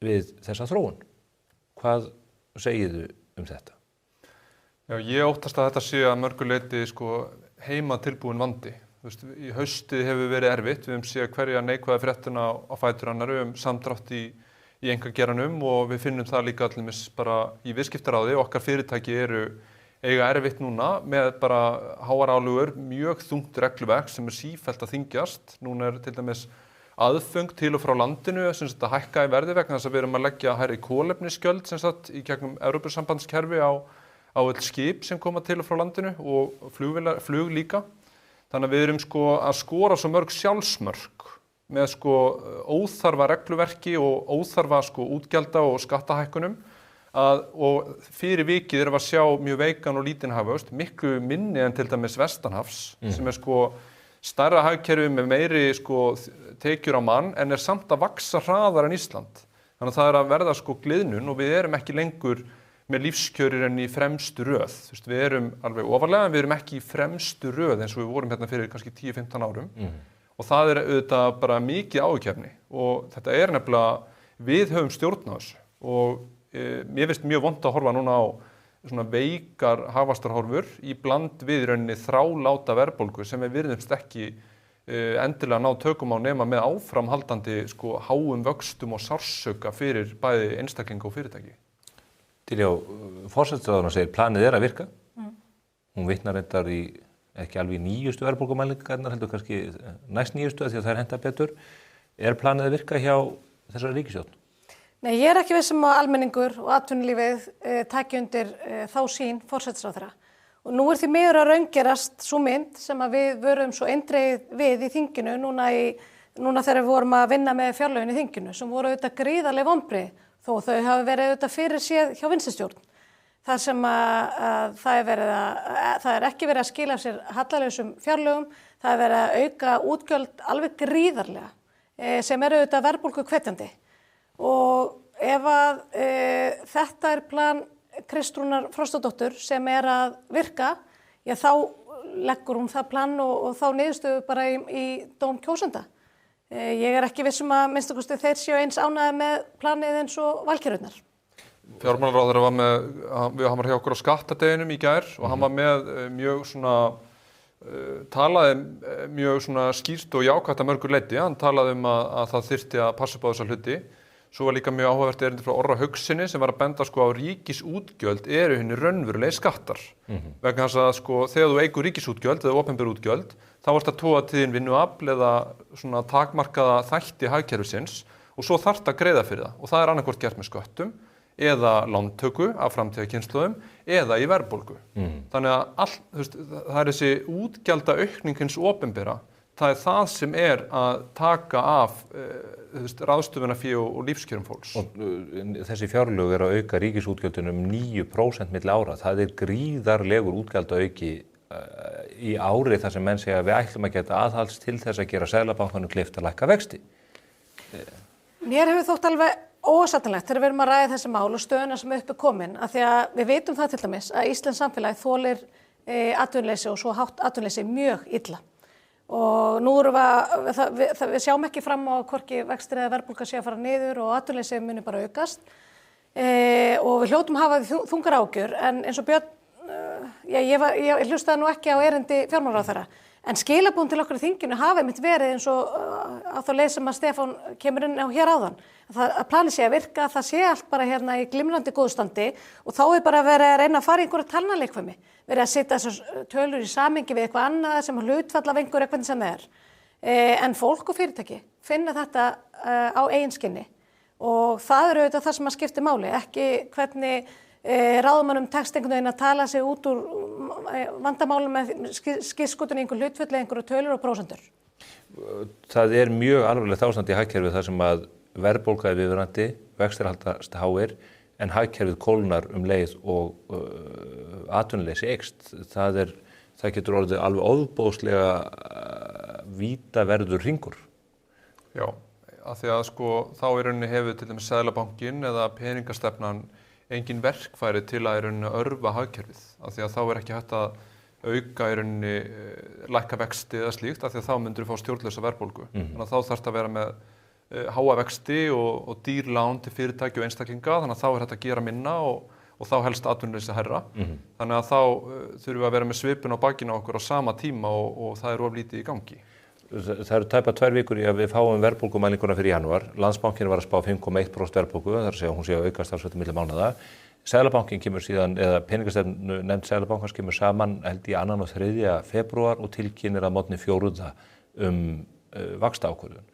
við þessa þróun. Hvað segið þið þetta? Já, ég óttast að þetta sé að mörgu leyti heima tilbúin vandi. Í hausti hefur verið erfitt, við höfum séð hverja neikvæða fréttina á fætur annarri samdrátt í einkageiranum og við finnum það líka allir bara í viðskiptaráði. Okkar fyrirtæki eru eiga erfitt núna með bara háar álögur, mjög þungt regluverk sem sífellt að þyngjast. Núna til dæmis aðföng til og frá landinu sem sagt að hækka í verði vegna þess að við erum að leggja hærri kolefnisgjöld sem sagt í gegnum Evrópusambandskerfi á öll skip sem koma til og frá landinu og flug líka. Þannig að við erum að skora svo mörg sjálfsmörk með óþarfa regluverki og óþarfa útgjalda og skattahækkunum og fyrir vikið erum við að sjá mjög veikan og lítinn hagvöxt, miklu minni en til dæmis vestanhafs sem stærra hagkerfi með meiri tekjur á mann en samt að vaxa hraðar en Ísland. Þannig að það að verða gliðnun og við erum ekki lengur með lífskjörir en í fremstu röð. Við erum alveg ofarlega en við erum ekki í fremstu röð eins og við vorum hérna fyrir kannski 10-15 árum. Og það auðvitað bara mikið áhyggjuefni og þetta nefnilega, við höfum stjórn á þessu og mér finnst mjög vont að horfa núna á svona veikar hagvaxtarhorfur í bland við rauninni þráláta verðbólgu sem við virðumst ekki endilega ná tökum á nema með áframhaldandi háum vöxtum og sársauka fyrir bæði einstaklinga og fyrirtæki. Diljá, forsætisráðherra segir planið að virka. Hún vitnar reyndar í ekki alveg nýjustu verðbólgumælingarnar, heldur kannski næst nýjustu því að þær henta betur. Planið að virka hjá þessari ríkisstjórn? Nei, ég ekki viss að almenningur og atvinnulífið taki undir þá sín forsætisráðherra. Og nú því miður að raungerast sú mynd sem að við vörum svo eindregið við í þinginu núna þegar við vorum að vinna með fjárlögin í þinginu sem voru auðvitað gríðarleg vonbrigði þó þau hafi verið auðvitað fyrir séð hjá vinstristjórn. Það sem að það ekki verið að skila sér hallalausum fjárlögum, það verið að auka útgjöld alveg gríðarlega sem auðvitað verðbólgu hvetjandi. Og ef að þetta plan Kristrúnar Frostadóttur sem að virka, þá leggur hún það plan og þá niðurstöðu bara í dóm kjósenda. Ég ekki viss að minnst kosti þeir séu eins ánægðir með planið eins og valkyrjurnar. Fjármálaráðherra hann var hjá okkur á skattadeginum í gær og hann var með mjög talaði mjög skýrt og jákvætt að mörgu leyti. Hann talaði að það þyrfti að passa upp á þessa hluti. Svo var líka mjög áhugavert erindi frá Orra Haugsinni sem var að benda á ríkisútgjöld hinir raunverulegi skattar. Vegna þess að þegar þú eigur ríkisútgjöld eða opinber útgjöld, þá varst að toga til þín vinnuafl eða takmarkaða þætti hagkerfisins og svo þarft að greiða fyrir það. Og það annarkvort gert með sköttum eða lántöku af framtíðarkynslóðum eða í verðbólgu. Þannig að það þessi útgjaldaaukning hins opinbera, það það sem að taka af ráðstöfunarfé og lífskjörum fólks. Og þessi fjárlög að auka ríkisútgjöldin 9% milli ára. Það gríðarlegur útgjaldaauki í ári þar sem menn segja að við ætlum að geta aðhalds til þess að gera Seðlabankanum kleift að lækka vexti. Mér hefur þótt alveg óásættanlegt þegar við erum að ræða þessi mál og stöðuna sem uppi komin, af því að við vitum það til dæmis að Íslands samfélagi þolir atvinnuleysi og svo hátt atvinnuleysi mjög illa. Og nú erum við sjáum ekki fram á hvorki vextir eða verðbólga sé að fara niður og atvinnuleysi muni bara aukast og við hljótum hafa þungar ágjur en eins og Björn, ég hlustaði nú ekki á erindi fjármálaráðherra en skilaboðin til okkur í þinginu hafi einmitt verið eins og á þá leið sem að Stefán kemur inn á hér áðan að planið sé að virka, það sé allt bara hérna í glimrandi góðstandi og þá bara verið að reyna að fara í einhverju talnaleikfimi, verið að setja þessar tölur í samhengi við eitthvað annað sem hlutfall af einhverju hvernig sem það en fólk og fyrirtæki finna þetta á eigin skinni og það auðvitað það sem að skipti máli, ekki hvernig ráðumönnum tekst einhvern veginn að tala sig út úr vandamálum með skýrsskotun í einhver hlutfall eða einhverju tölur og prósentur. Það mjög alvarlegt ástand í hagkerfið þar sem að verðbólga viðvarandi, vextir haldast háir en hagkerfið kólnar leið og atvinnuleysi eykst. Það getur orðið alveg ofboðslega vítaverður hringur. Já, af því að þá í rauninni hefur til dæmis Seðlabankinn eða peningastefnan engin verkfæri til að í rauninni örva hagkerfið, af því að þá ekki hægt að auka í rauninni lækka vexti eða slíkt, af því að þá myndir fá stjórnlausa verðbólgu. Þannig að þá þarf að vera með háa vexti og dýr lán til fyrirtæki og einstaklinga, þannig að þá hægt að gera minna og þá helst atvinnuleysi hærra. Þannig að þá þurfum við að vera með svipun á bakinu á okkur á sama tíma og það of lítið í gangi. Það tæpa 2 vikur í að við fáum verðbólgumælinguna fyrir janúar. Landsbankinn var að spá 5,1% verðbólgu, það að segja hún sé að aukast talsvert milli mánaða. Seðlabankinn kemur síðan, eða peningastefnu nefnd Seðlabankans kemur saman held í 2. og 3. febrúar og tilkynir að morgni 4. vaxtaákvörðun.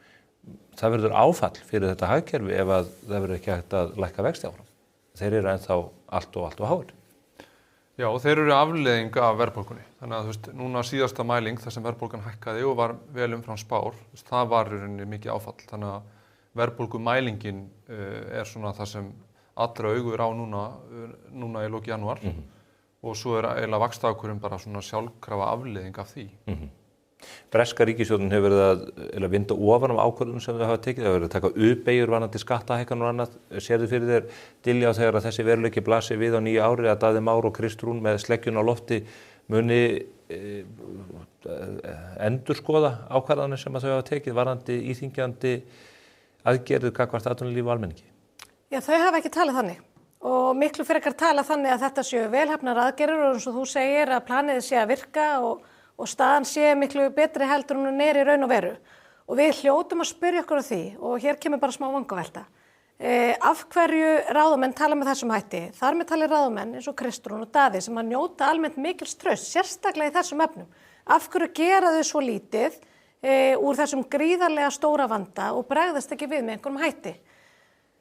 Það verður áfall fyrir þetta hagkerfi ef að það verður ekki hægt að lækka vexti áfram. Þeir eru ennþá allt og háir. Já, og þeir eru afleiðing af verðbólgunni. Þannig að þú veist, núna síðasta mæling þar sem verðbólgan hækkaði og var vel umfram spár, það var í rauninni mikið áfall. Þannig að verðbólgumælingin svona það sem allra augu á núna í loki janúar og svo eiginlega vaxtaákvörðun bara svona sjálfkrafa afleiðing af því. Breska ríkisstjórnin hefur verið að vinda ofan af ákvörðunum sem þau hafa tekið. Það hefur verið að taka uppbeygjur varðandi skattahækkanir og annað. Sérðu fyrir þér Diljá þegar að þessi veruleiki blasir við á nýja ári að Daði Már og Kristrún með sleggjun á lofti muni endurskoða ákvarðanir sem að þau hafa tekið varðandi íþyngjandi aðgerðir gagnvart atvinnulífi og almenningi? Já, þau hafa ekki talað þannig og miklu frekar talað þannig að þetta séu velhæfnar aðgerðir og eins og þú segir að planið sé að virka og staðan sé miklu betri heldur en hún í raun og veru. Og við hljótum að spyrja okkur á því og hér kemur bara smá vangavelta. Af hverju ráðamenn tala með þessum hætti? Þar með tali ráðamenn eins og Kristrún og Daði sem að njóta almennt mikils traust, sérstaklega í þessum efnum. Af hverju gera þau svo lítið úr þessum gríðarlega stóra vanda og bregðast ekki við með einhverjum hætti?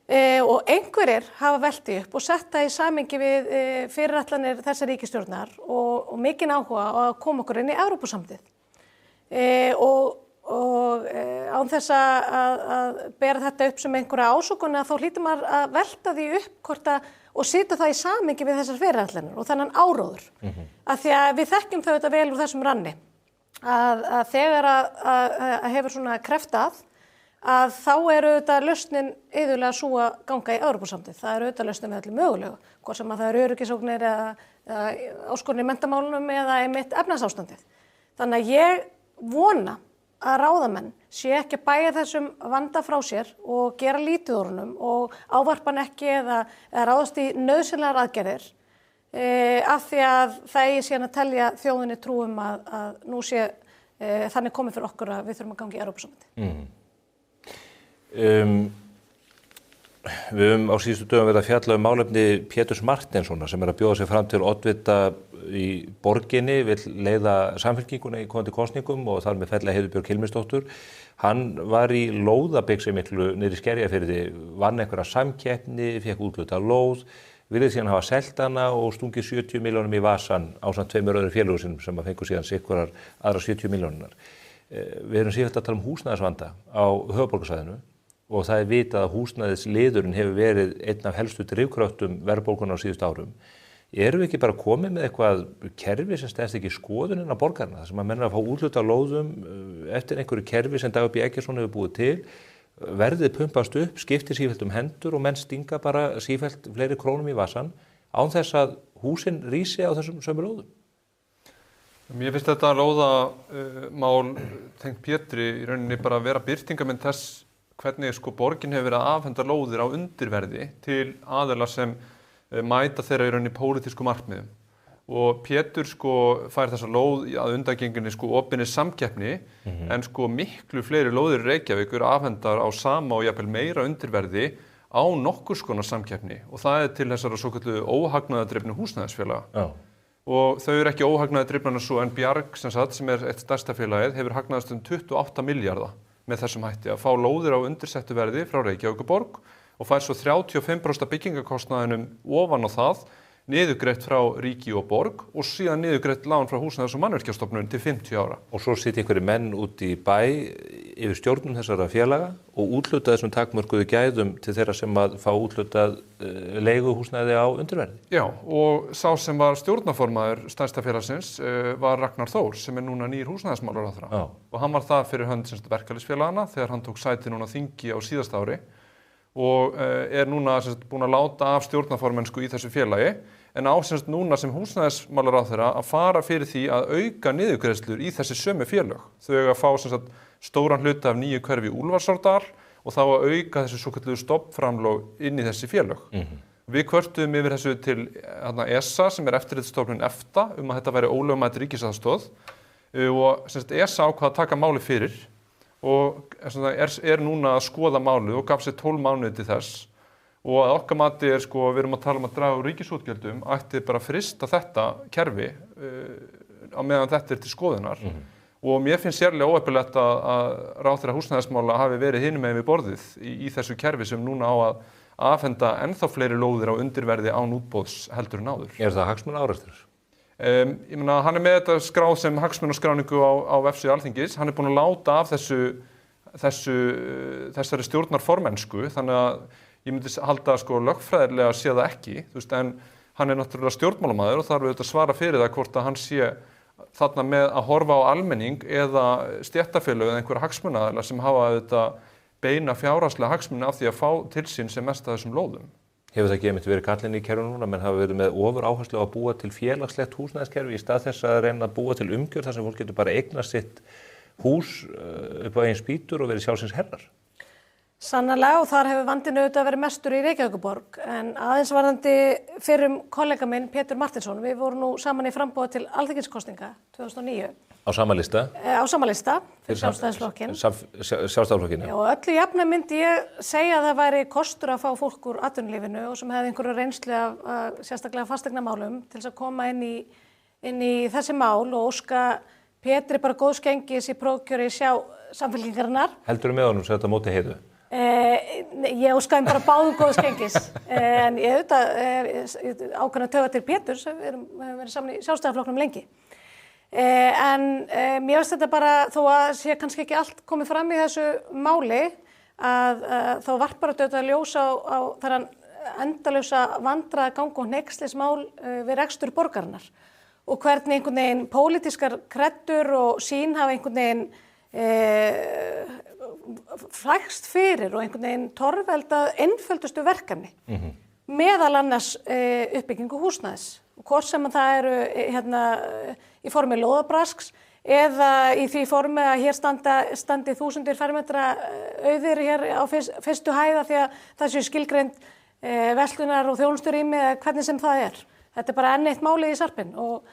Og einhverjir hafa velti upp og setta í samhengi við fyrirætlanir þessar ríkisstjórnar og mikinn áhuga á að koma okkur inn í Evrópusambandið. Og án þess að bera þetta upp sem einhverja ásökun þá hlýtur maður að velta því upp og setja það í samhengi við þessar fyrirætlanir og þennan áróður. Af því að við þekkjum þau þetta vel úr þessum ranni að þegar að hefur svona kreftað að þá auðvitað lausnin iðulega sú að ganga í Evrópusambandið. Það auðvitað lausnin með öllu mögulegu, hvort sem að það öryggisógnir eða áskorun í menntamálunum eða einmitt efnahagsástandið. Þannig að ég vona að ráðamenn sé ekki að bæja þessum vanda frá sér og gera lítið úr honum og ávarpa hann ekki eða ráðast í nauðsynlegar aðgerðir af því að það eigi síðan að telja þjóðinni trúum að nú sé þannig komið fyrir okkur að við þurfum að ganga í Evrópusambandið. Við höfum á síðustu dögum verið að fjalla málefni Péturs Marteinssonar sem að bjóða sig fram til oddvita í borginni, vill leiða Samfylkinguna í komandi kosningum og þar með fella Heiðu Björg Hilmisdóttur. Hann var í lóðabygg miklu niðri í Skerjafirði, vann einhverja samkeppni, fékk úthlutað lóð, virðist síðan hafa selt hana og stungið 70 milljónum í vasann ásamt 2 öðrum félögum sínum sem að fengu síðan sikkurar aðra 70 milljónirnar. Við erum síðan að tala húsnæðisvanda á höfuðborgarsvæðinu og það vitað að húsnæðisliðurinn hefur verið einn af helstu drifkröftum verðbólgunnar á síðustu árum. Erum við ekki bara komið með eitthvað kerfi sem stæðst ekki skoðuninn á borgarna, þar sem að menn að fá úthlutað lóðum eftir einhverju kerfi sem Dagur B. Eggertsson hefur búið til, verðið pumpast upp, skiptir sífellt hendur og menn stinga bara sífellt fleiri krónum í vasann án þess að húsin rísi á þessum sömu lóðum? Mér finnst þetta lóðamál tengt Pétri í rauninni bara að vera birtingarmynd þess hvernig borgin hefur verið að afhenda lóðir á undirverði til aðila sem mæta þeirra í rauninni pólitísku markmiðum. Og Pétur fær þessa lóð að undangenginni opinni samkeppni en miklu fleiri lóðir í Reykjavík eru afhendar á sama og jafnvel meira undirverði á nokkurs konar samkeppni og það til þessara svokölluðu óhagnaðardrifnu húsnæðisfélaga. Já. Og þau eru ekki óhagnaðardrifnarnir svo en Bjarg sem er eitt stærsta félagið hefur hagnaðast 28 milljarða með þessum hætti að fá lóðir á undirsettu verði frá Reykjavíkurborg og fær svo 35% byggingarkostnaðinum ofan á það niðurgreitt frá ríki og borg og síðan niðurgreitt lán frá Húsnæðis- og mannvirkjastofnun til 50 ára. Og svo sitja einhverjir menn út í bæ yfir stjórnum þessara félaga og úthlutað þessum takmörkuðu gæðum til þeirra sem að fá úthlutað leiguhúsnæði á undirverði. Já, og sá sem var stjórnarformaður stærsta félagsins var Ragnar Þór sem núna nýr húsnæðismálaráðherra. Og hann var það fyrir hönd verkalýðsfélagana þegar hann tók sæti núna á þingi á síðasta ári og núna búin að láta af stjórnarformennsku í þessu félagi en á núna sem húsnæðismálaráðherra að fara fyrir því að auka niðurgreiðslur í þessi sömu félög. Þau eiga að fá stóran hluta af nýju hverfi í Úlfarsárdal og þá að auka þessi svokölluðu stofnframlög inn í þessi félög. Við kvörtuðum yfir þessu til ESA sem eftirlitsstofnun EFTA að þetta væri ólögmæt ríkisaðstoð og ESA ákvað að taka máli fyrir og núna að skoða málið og gaf sér 12 mánuði til þess og að okkar mati sko, við erum að tala um að draga úr ríkisútgjöldum, ætti bara að frysta þetta kerfi á meðan þetta til skoðunar. Og mér finnst sérlega óheppilegt að ráðherra húsnæðismála hafi verið hinum megin við borðið í þessu kerfi sem núna á að afhenda ennþá fleiri lóðir á undirverði án útboðs heldur en áður. Er það hagsmunaárekstur? Ég meina, hann með þetta skráð sem hagsmunaskráningu á vefsíðu Alþingis, hann búinn að láta af þessari stjórnarformennsku, þannig að ég myndi halda sko lögfræðilega sé það ekki, þú veist, en hann náttúrulega stjórnmálamaður og þarf auðvitað að svara fyrir það hvort að hann sé þarna með að horfa á almenning eða stéttarfélög eða einhverja hagsmunaaðila sem hafa auðvitað beina fjárhagslega hagsmuni af því að fá til sín sem mest af þessum lóðum. Hefur það ekki einmitt verið kallinn í kerfinu núna, menn hafa verið með ofur áherslu á að búa til félagslegt húsnæðiskerfi í stað þess að reyna að búa til umgjörð þar sem fólk getur bara eignast sitt hús upp á eigin spýtur og verið sjálfsins herrar? Sannarlega, og þar hefur vandinn auðvitað verið mestur í Reykjavíkurborg, en aðeins varðandi fyrrum kollega minn Pétur Martinsson, við vorum nú saman í framboði til alþingiskosninga 2009. Á sama lista? Á sama lista, fyrir Sjálfstæðisflokkinn. Sjálfstæðisflokkinn, já. Og öllu jafna myndi ég segja að það væri kostur að fá fólk úr atvinnulífinu og sem hefði einhverju reynslu af sérstaklega fasteignamálum til þess að koma inn í þessi mál og óska Pétri bara góðs gengis í prófkjöri Samfylkingarinnar. Heldur með honum sem þetta móti heiðu? Ég óskaði bara báðum góðs gengis, en ég auðvitað ákveðna töga til Péturs, við höfum verið saman í Sjálfstæðisflokknum lengi. En mér finnst þetta bara, þó að sé kannski ekki allt komið fram í þessu máli, að þá varpar þetta ljós á þennan endalausa vandræðagang og hneykslismál við rekstur borgarinnar og hvernig einhvern veginn pólitískar kreddur og sín hafa einhvern veginn flækst fyrir og einhvern veginn torveldað einföldustu verkefni, meðal annars uppbyggingu húsnæðis. Og hvort sem það eru í formi lóðabrasks eða í því formi að hér standi þúsundir fermetra auðir hér á fyrstu hæða því að það séu skilgreind verslunar og þjónusturými eða hvernig sem það er. Þetta er bara enn eitt málið í sarpinn og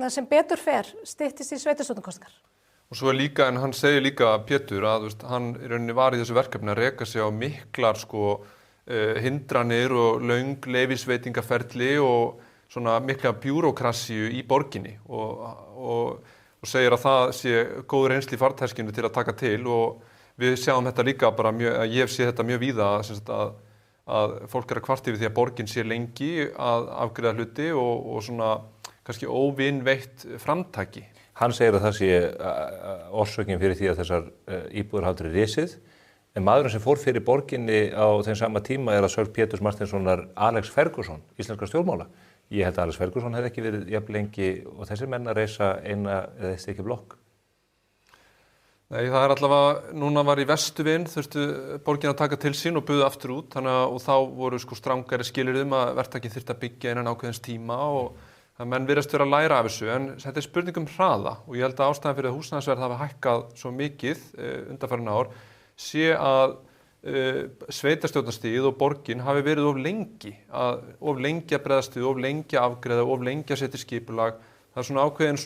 sem betur fer styttist í sveitarstjórnarkosningar. Og svo líka, en hann segir líka Pétur að veist, hann í rauninni var í þessu verkefni að reka sig á miklar hindranir og löng leyfisveitingaferli og svona mikla bjúrókrasíu í borginni og segir að það sé góð reynsli í farteskinu til að taka til og við sjáum þetta líka bara ég sé þetta mjög víða að fólk að kvarta yfir því að borgin sé lengi að afgreiða hluti og svona kannski óvinveitt framtaki. Hann segir að það sé orsökin fyrir því að þessar íbúðir hafa verið risið, en maðurinn sem fór fyrir borginni á þeim sama tíma er að sögn Péturs Martinssonar Alex Ferguson, íslenskra stjórnmála. Ég held að Alex Ferguson hefði ekki verið jafn lengi og þessir menn að reisa eina eða eitt stykki blokk. Nei, það er allavega, núna var í Vesturvin, þurftu borgin að taka til sín og buðu aftur út, og þá voru strangari skilyrði að verktakinn þyrfti að byggja innan ákveðins tíma og menn virðast vera að læra af þessu, en þetta er spurning hraða og ég held að ástæðan fyrir að húsnæðisverð hafi hækkað svo mikið undanfarin ár sé að sveitarstjórnarstigið og borgin hafi verið of lengi að bregðast við, of lengi að afgreiða, of lengi að setja skipulag. Það er svona ákveðin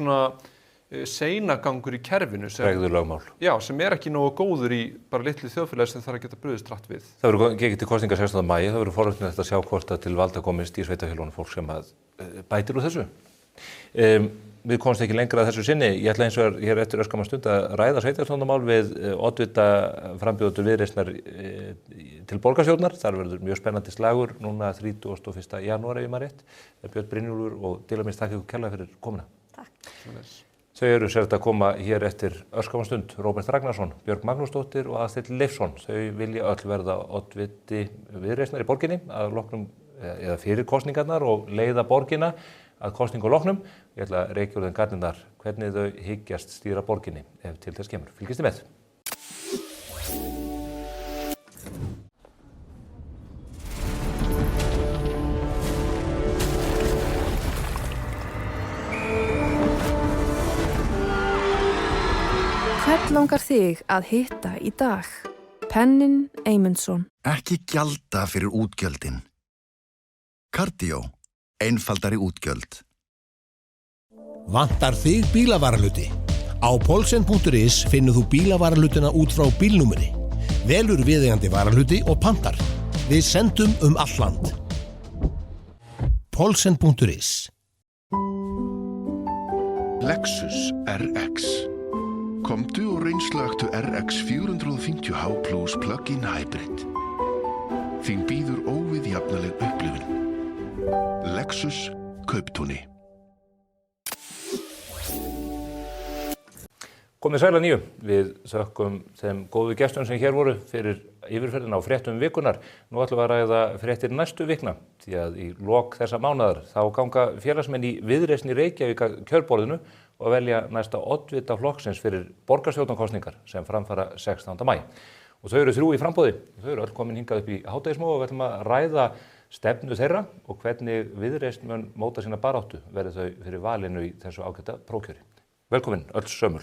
seinagangur í kerfinu Tregðulögmál. Já, sem er ekki nógu góður í bara litlu þjóðfélagi sem þarf að geta brugðist hratt við. Það verður gengið til kosninga 16. maí, það verður forvitnilegt að sjá hvort að til valda komist í sveitarfélögunum fólk sem að bætir úr þessu. Við komumst ekki lengra að þessu sinni. Ég ætla eins og hér eftir örskamma stund að ræða sveitarstjórnarmál við oddvita frambjóðendur Viðreisnar til borgarstjórnar. Þar verður mjög spennandi slagur núna 31. janúar ef ég maður rétt. Björn Brynjólfur og Dilamís, takk ykkur kærlega fyrir komuna. Takk. Þau eru sérst að koma hér eftir örskamma stund. Róbert Ragnarsson, Björg Magnúsdóttir og Aðsteinn Leifsson. Þau vilja öll verða oddviti Viðreisnar í borginni að loknum eða fyrir kosningarnar og leiða borgina að kosningu loknum. Ég ætla að reykja úr þeim garnirnar hvernig þau hyggjast stýra borginni ef til þess kemur. Fylgist þið með. Hvern langar þig að hitta í dag? Pennin Eymundsson. Ekki gjalda fyrir útgjöldin. Cardio. Einfaldari útgjöld. Vantar þig bílavarahluti? Á Polsen.is finnur þú bílavarahlutina út frá bílnúmeri. Velur viðeigandi varahluti og pantar. Við sendum allt land. Polsen.is Lexus RX. Komdu og reynslagtu RX 450h Plus Plug-in Hybrid. Þín býður óviðjafnaleg upplifun. Lexus Kauptúni. Komið sæl að nýju. Við þökkum þeim góðu gestum sem hér voru fyrir yfirferðina á fréttum vikunar. Nú ætlum við að ræða fréttir næstu vikna, því að í lok þessa mánaðar þá ganga félagsmenn í Viðreisn í Reykjavík að kjörborðinu og velja næsta oddvita flokksins fyrir borgarstjórnarkosningar sem framfara 16. maí. Og þau eru 3 í framboði. Þau eru öll komin hingað upp í hádegismóð og við ætlum að ræða stefnu þeirra og hvernig Viðreisn mun móta sína baráttu verði þau fyrir valinu í þessu ágæta prófkjöri. Velkomin öll sömul.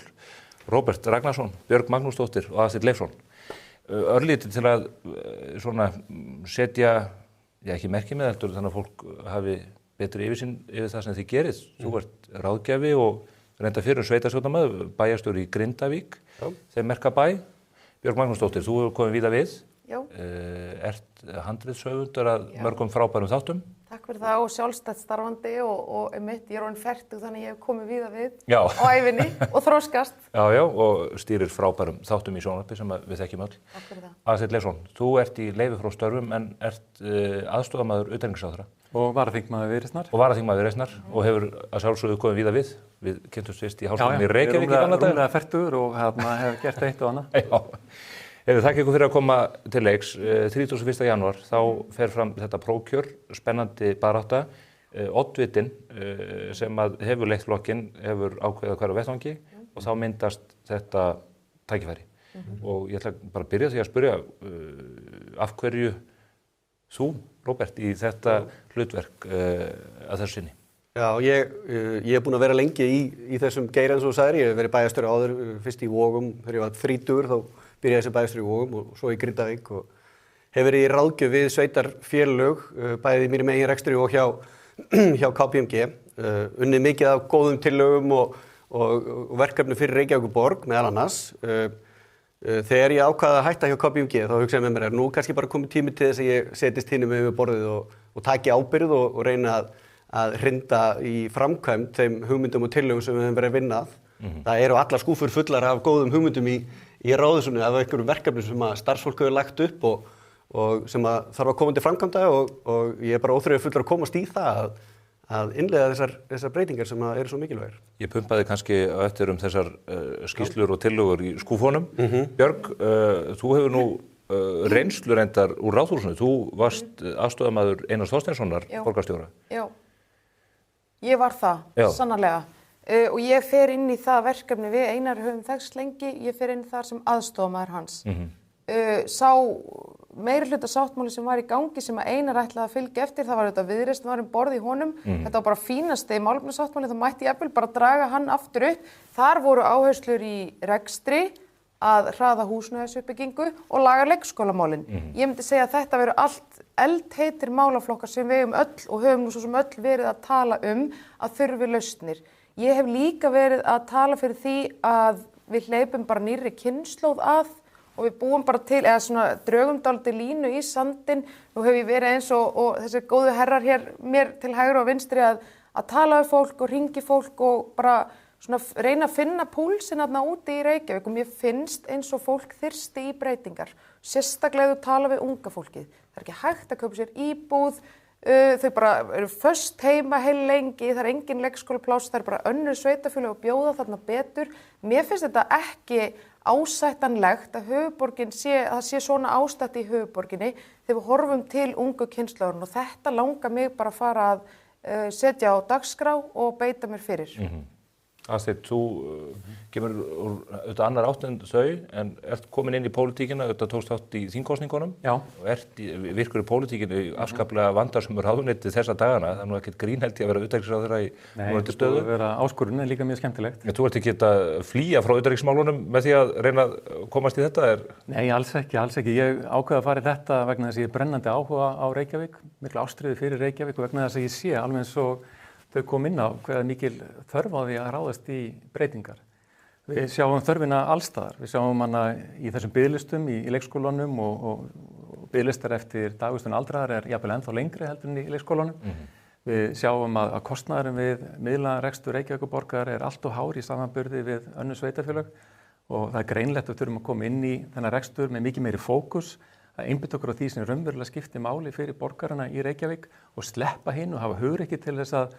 Róbert Ragnarsson, Björg Magnúsdóttir og Aðsteinn Leifsson. Örlítið til að svona setja, ekki merki með heldur, þannig að fólk hafi betri yfirsýn yfir það sem þið gerið. Þú ert ráðgjafi og reynda fyrir sveitarstjórnarmaður, bæjarstjóri í Grindavík, þeim merka bæ. Björg Magnúsdóttir, þú hefur komið víða við. Já. Ert handritshöfundur að mörgum frábærum þáttum. Takk fyrir það og sjálfstætt starfandi og einmitt, ég er orðin fertug þannig ég hef komið víða við Já. á ævinni og þroskast. Já, og stýrir frábærum þáttum í sjónvarpi sem við þekkjum öll. Takk fyrir það. Aðsteinn Leifsson, þú ert í leyfi frá störfum en ert aðstoðarmaður utanríkisráðherra. Og varaþingmaður Viðreisnar. Og hefur að sjálfsögðu komið víða við. Við kynntumst fyrst í Háskólanum í Reykjavík í gamla daga. Rúmlega fertugur og hef gert eitt og annað. Já. Þakka ykkur fyrir að koma til leiks. 31. janúar þá fer fram þetta prófkjör, spennandi barátta. Oddvitinn sem að hefur leitt flokkinn hefur ákveðið hver á vettvangi og þá myndast þetta tækifæri. Og ég ætla bara að byrja því að spyrja af hverju þú, Róbert, í þetta hlutverk að þessu sinni? Já, ég er búinn að vera lengi í þessum geira eins og þú sagðir. Ég hef verið bæjarstjóri áður, fyrst í Vogum, þegar ég var 30 þá byrjaði þessi bæjarstjóri í Vogum og svo í Grindavík og hef verið í ráðgjöf við sveitarfélög, bæði í mínum eigin rekstri og hjá KPMG, unnið mikið af góðum tillögum og verkefni fyrir Reykjavíkurborg meðal annars. Þegar ég ákvaði að hætta hjá KPMG þá hugsaði með mér nú kannski bara komið tími til þess að ég setjist hinum yfir borðið og taki ábyrgð og reyna að hrinda í framkvæmd þeim hugmyndum og tillögum sem við höfum verið að vinna að. Það eru allar skúfur fullar af góðum hugmyndum í ráðhúsinu af einhverjum verkefnum sem að starfsfólk hefur lagt upp og sem að þarf að koma til framkvæmda og ég er bara óþreyjufullur fullur að komast í það að innleiða þessar breytingar sem að eru svo mikilvægir. Ég pumpaði kannski eftir þessar skýrslur og tillögur í skúfunum. Björg, þú hefur nú reynslu reyndar úr ráðhúsinu. Þú varst aðstoðarmaður Einars Þorsteinssonar borgarstjóra. Já, ég var það, sannarlega. Og ég fer inn í það verkefni við Einar höfum þekkst lengi, ég fer inn þar sem aðstoðarmaður hans. Sá meirihluta sáttmáli sem var í gangi sem að Einar ætlaði að fylgja eftir, það var þetta Viðreisn var borð í honum, þetta var bara fínasti málefnasáttmáli, það mætti jafnvel bara draga hann aftur upp. Þar voru áherslur í rekstri, að hraða húsnæðisuppbyggingu og laga leikskólamálin. Ég myndi segja að þetta veru allt eldheitir málaflokkar sem við höfum öll og höfum nú svo sem öll verið að tala að þurfi lausnir. Ég hef líka verið að tala fyrir því að við hleypum bara nýrri kynslóð að og við búum bara til, eða svona drögum dálítið línu í sandinn. Nú hef ég verið eins og þessi góðu herrar hér mér til hægri og vinstri að tala um fólk og hringi fólk og bara svona reyna að finna púlsinn þarna úti í Reykjavík og mér finnst eins og fólk þyrsti í breytingar. Sérstaklega þú tala við unga fólkið. Það er ekki hægt að kaupa sér íbúð, þau bara eru föst heima heil lengi, það er engin leikskólapláss, það er bara önnur sveitarfélög að bjóða þarna betur. Mér finnst þetta ekki ásættanlegt að það sé svona ástætt í höfuðborginni þegar við horfum til ungu kynslóðurinn og þetta langar mig bara að fara að setja á dagskrá og beita mér fyrir. Aðsteinn, þú kemur úr auðvitað annar átt en þau, en ert komin inn í pólitíkina, auðvitað tókst þátt í þingkosningunum. Já. Og virkur í pólitíkinu afskaplega vandarsumur ráðuneyti þessa dagana. Það er nú ekkert grín held ég að vera utanríkisráðherra í núverandi stöðu. Nei, það vera áskorun er líka mjög skemmtilegt. Þú ert ekki að flýja frá utanríkismálunum með því að reyna að komast í þetta? Nei, alls ekki. Ég ákveða að fara í þetta vegna þess að ég er brennandi áhuga á Reykjavík, miklu ástríðu fyrir Reykjavík og vegna þess að ég sé alveg eins og þau kom inn á hvaða mikil þörf á því að ráðast í breytingar. Við sjáum þörfina allstaðar. Við sjáum hana í þessum biðlistum í leikskólanum og biðlistar eftir dagvistun aldraðra jafnvel ennþá lengri heldur en í leikskólanum. Við sjáum að kostnaðurinn við miðlarekstur Reykjavíkurborgar allt of hár í samanburði við önnur sveitarfélög og það greinlegt að við þurfum að koma inn í þennan rekstur með mikið meiri fókus, að einbeita okkur á því sem raunverulega skiptir máli fyrir borgarana í Reykjavík og sleppa hinn og hafa hugrekki til þess að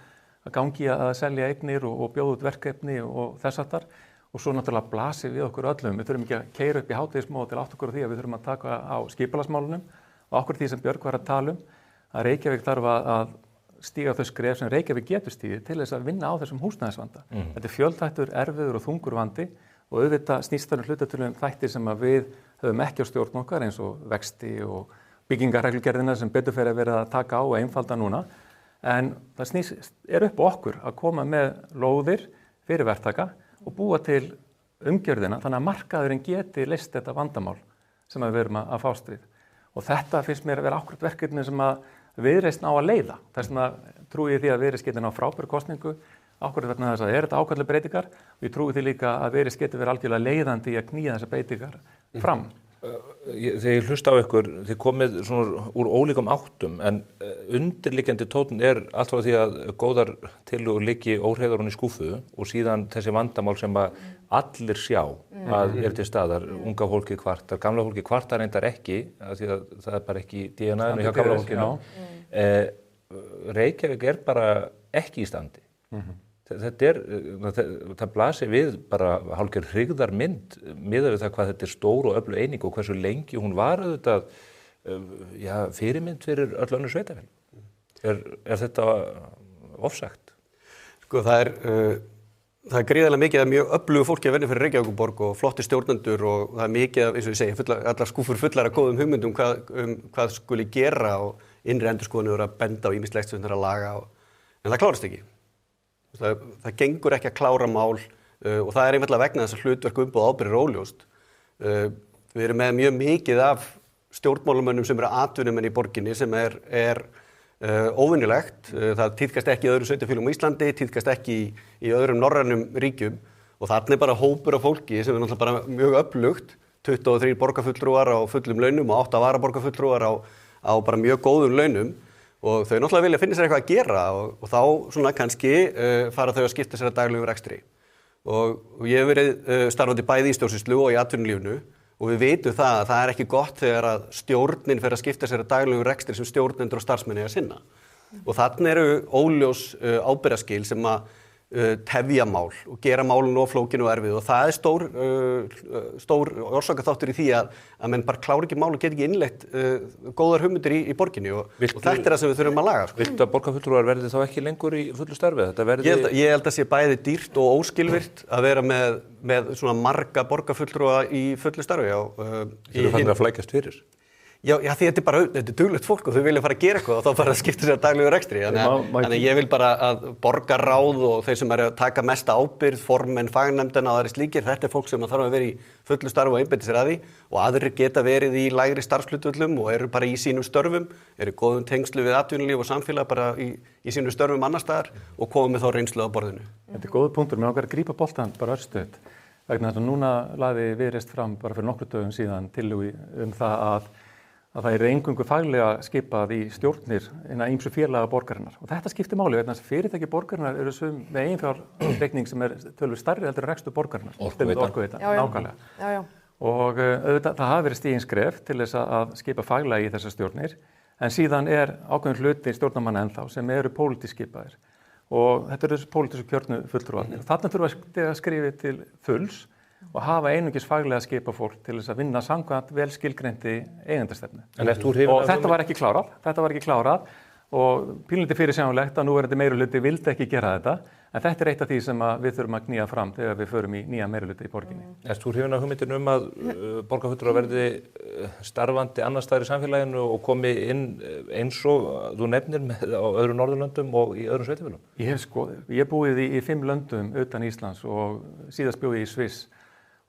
gangi að selja eignir og bjóða út verkefni og þess aftar. Og svo náttúrulega blasir við okkur öllum. Við þurfum ekki að keyra upp í hádegismóð til átt okkur á því að við þurfum að taka á skipulagsmálunum og okkur því sem Björg var að tala að Reykjavík þarf að stíga þau skref sem Reykjavík getur stígið til þess að vinna á þessum húsnæðisvanda. Þetta fjölþættur, erfiður og þungur vandi og auðvitað snýst þar hlutatölum þættir sem að við höfum ekki á stjórn okkar eins og vexti og byggingarreglugerðina sem betur fyrir að vera að taka á og einfalda núna. En það upp á okkur að koma með lóðir fyrir verktaka og búa til umgjörðina þannig að markaðurinn geti leyst þetta vandamál sem við erum að fást við. Og þetta finnst mér að vera akkúrat verkefni sem að Viðreisn á að leiða. Þess vegna trúi ég því að Viðreisn geti ná frábæru kosningu akkúrat vegna þess að þetta ákveðlega breytingar og ég trúi því líka að Viðreisn geti verið algjörlega leiðandi í að knýja þessar breytingar fram. Þegar ég hlusta á ykkur, þið komið svona úr ólíkum áttum en undirliggjandi tónn allt frá því að góðar tillögur liggi óhreyðar í skúffu og síðan þessi vandamál sem að allir sjá að til staðar, unga fólki kvartar, gamla fólki kvartar reyndar ekki, af því að það bara ekki í DNA-inu hjá gamla fólkinu. Reykjavík bara ekki í standi. Það blasir við bara hálfgerð hryggðarmynd miðað við það hvað þetta stór og öflug eining og hversu lengi hún var auðvitað fyrirmynd fyrir öll önnur sveitarfélög. Er þetta ofsagt? Sko það er gríðarlega mikið af mjög öflugu fólki að vinna fyrir Reykjavíkurborg og flotti stjórnendur og það er mikið af, eins og ég segi, allar skúfur fullar af góðum hugmyndum hvað skuli gera og innri endurskoðanir eru að benda á ýmislegt sem þeir að laga en það klárast ekki. Það gengur ekki að klára mál og það er einfaldlega vegna þess að hlutverk umboð ábyrgð er óljóst. Við erum með mjög mikið af stjórnmálamönnum sem eru atvinnumenn í borginni sem er óvinnilegt. Það tíðkast ekki í öðrum sveitarfélögum á Íslandi, tíðkast ekki í öðrum norrænum ríkjum og þarna bara hópur af fólki sem er náttúrulega bara mjög öflugt, 23 borgarfulltrúar á fullum launum og 8 varaborgarfulltrúar á bara mjög góðum launum. Og þau náttúrulega vilja finna sér eitthvað að gera og þá svona kannski fara þau að skipta sér að daglegum rekstri. Og ég hef verið starfandi bæði í stjórnsýslu og í atvinnulífinu og við vitum það að það er ekki gott þegar að stjórnin fer að skipta sér að daglegum rekstri sem stjórnendur og starfsmenn eiga að sinna. Og þarna eru óljós ábyrgðarskil sem að tefja mál og gera málun of flókin og erfið og það er stór orsakaþáttur í því að menn bara klára ekki mál og get ekki innleitt góðar hugmyndir í borginni og þetta er það sem við þurfum að laga. Viltu að borgarfulltrúar verði þá ekki lengur í fullu starfi? Ég held að sé bæði dýrt og óskilvirkt að vera með svona marga borgarfulltrúa í fullu starfi. Þú eru fannir að flækjast fyrir? Já, því þetta er duglegt fólk og þau vilja fara að gera eitthvað og þá fara að skipta sér að daglegu rekstri. Þannig ég vil bara að borgarráð og þeir sem eru að taka mesta ábyrgð, formenn, fagnefndina og aðri slíkir, þetta er fólk sem þarf að vera í fullu starfi og einbeita sér að því og aðrir geta verið í lægri starfshlutföllum og eru bara í sínum störfum, eru góðum tengslu við atvinnulíf og samfélag bara í sínum störfum annars staðar og koma með þá reynslu á borðinu. Þetta er góður punktur, mér langar að grípa boltann bara örstutt. Vegna þess að núna lagði Viðreisn fram bara fyrir nokkrum dögum síðan tillögu það að það er eingöngu faglega skipað í stjórnir innan ýmsu félaga borgarinnar. Og þetta skiptir máli vegna þess að fyrirtæki borgarinnar eru með eiginfjárreikning sem er töluvert stærri heldur en rekstur borgarinnar. Orkuveita. Nákvæmlega. Og auðvitað það hafi verið stigin skref til þess að skipa faglega í þessar stjórnir. En síðan er ákveðin hluti stjórnarmanna ennþá sem eru pólitískt skipaðir. Og þetta eru pólitísku kjörnu fulltrúarnir. Þarna þurfa að skrifa til fulls og hafa einungis faglega skipa fólk til þess að vinna samkvæmt vel skilgreinti eigendastefnu. Og þetta var ekki klárað og pínlítið fyrirsjáanlegt að núverandi meirihluti vildi ekki gera þetta, en þetta er eitt af því sem við þurfum að knýja fram þegar við förum í nýja meirihluti í borginni. Erst þú hrifin af hugmyndinu að borgarfulltrúar verði starfandi annars staðar í samfélaginu og komi inn eins og þú nefnir á öðrum Norðurlöndum og í öðrum sveitarfélögum? Ég búið í 5 löndum utan Íslands og síðast bjó ég í Sviss.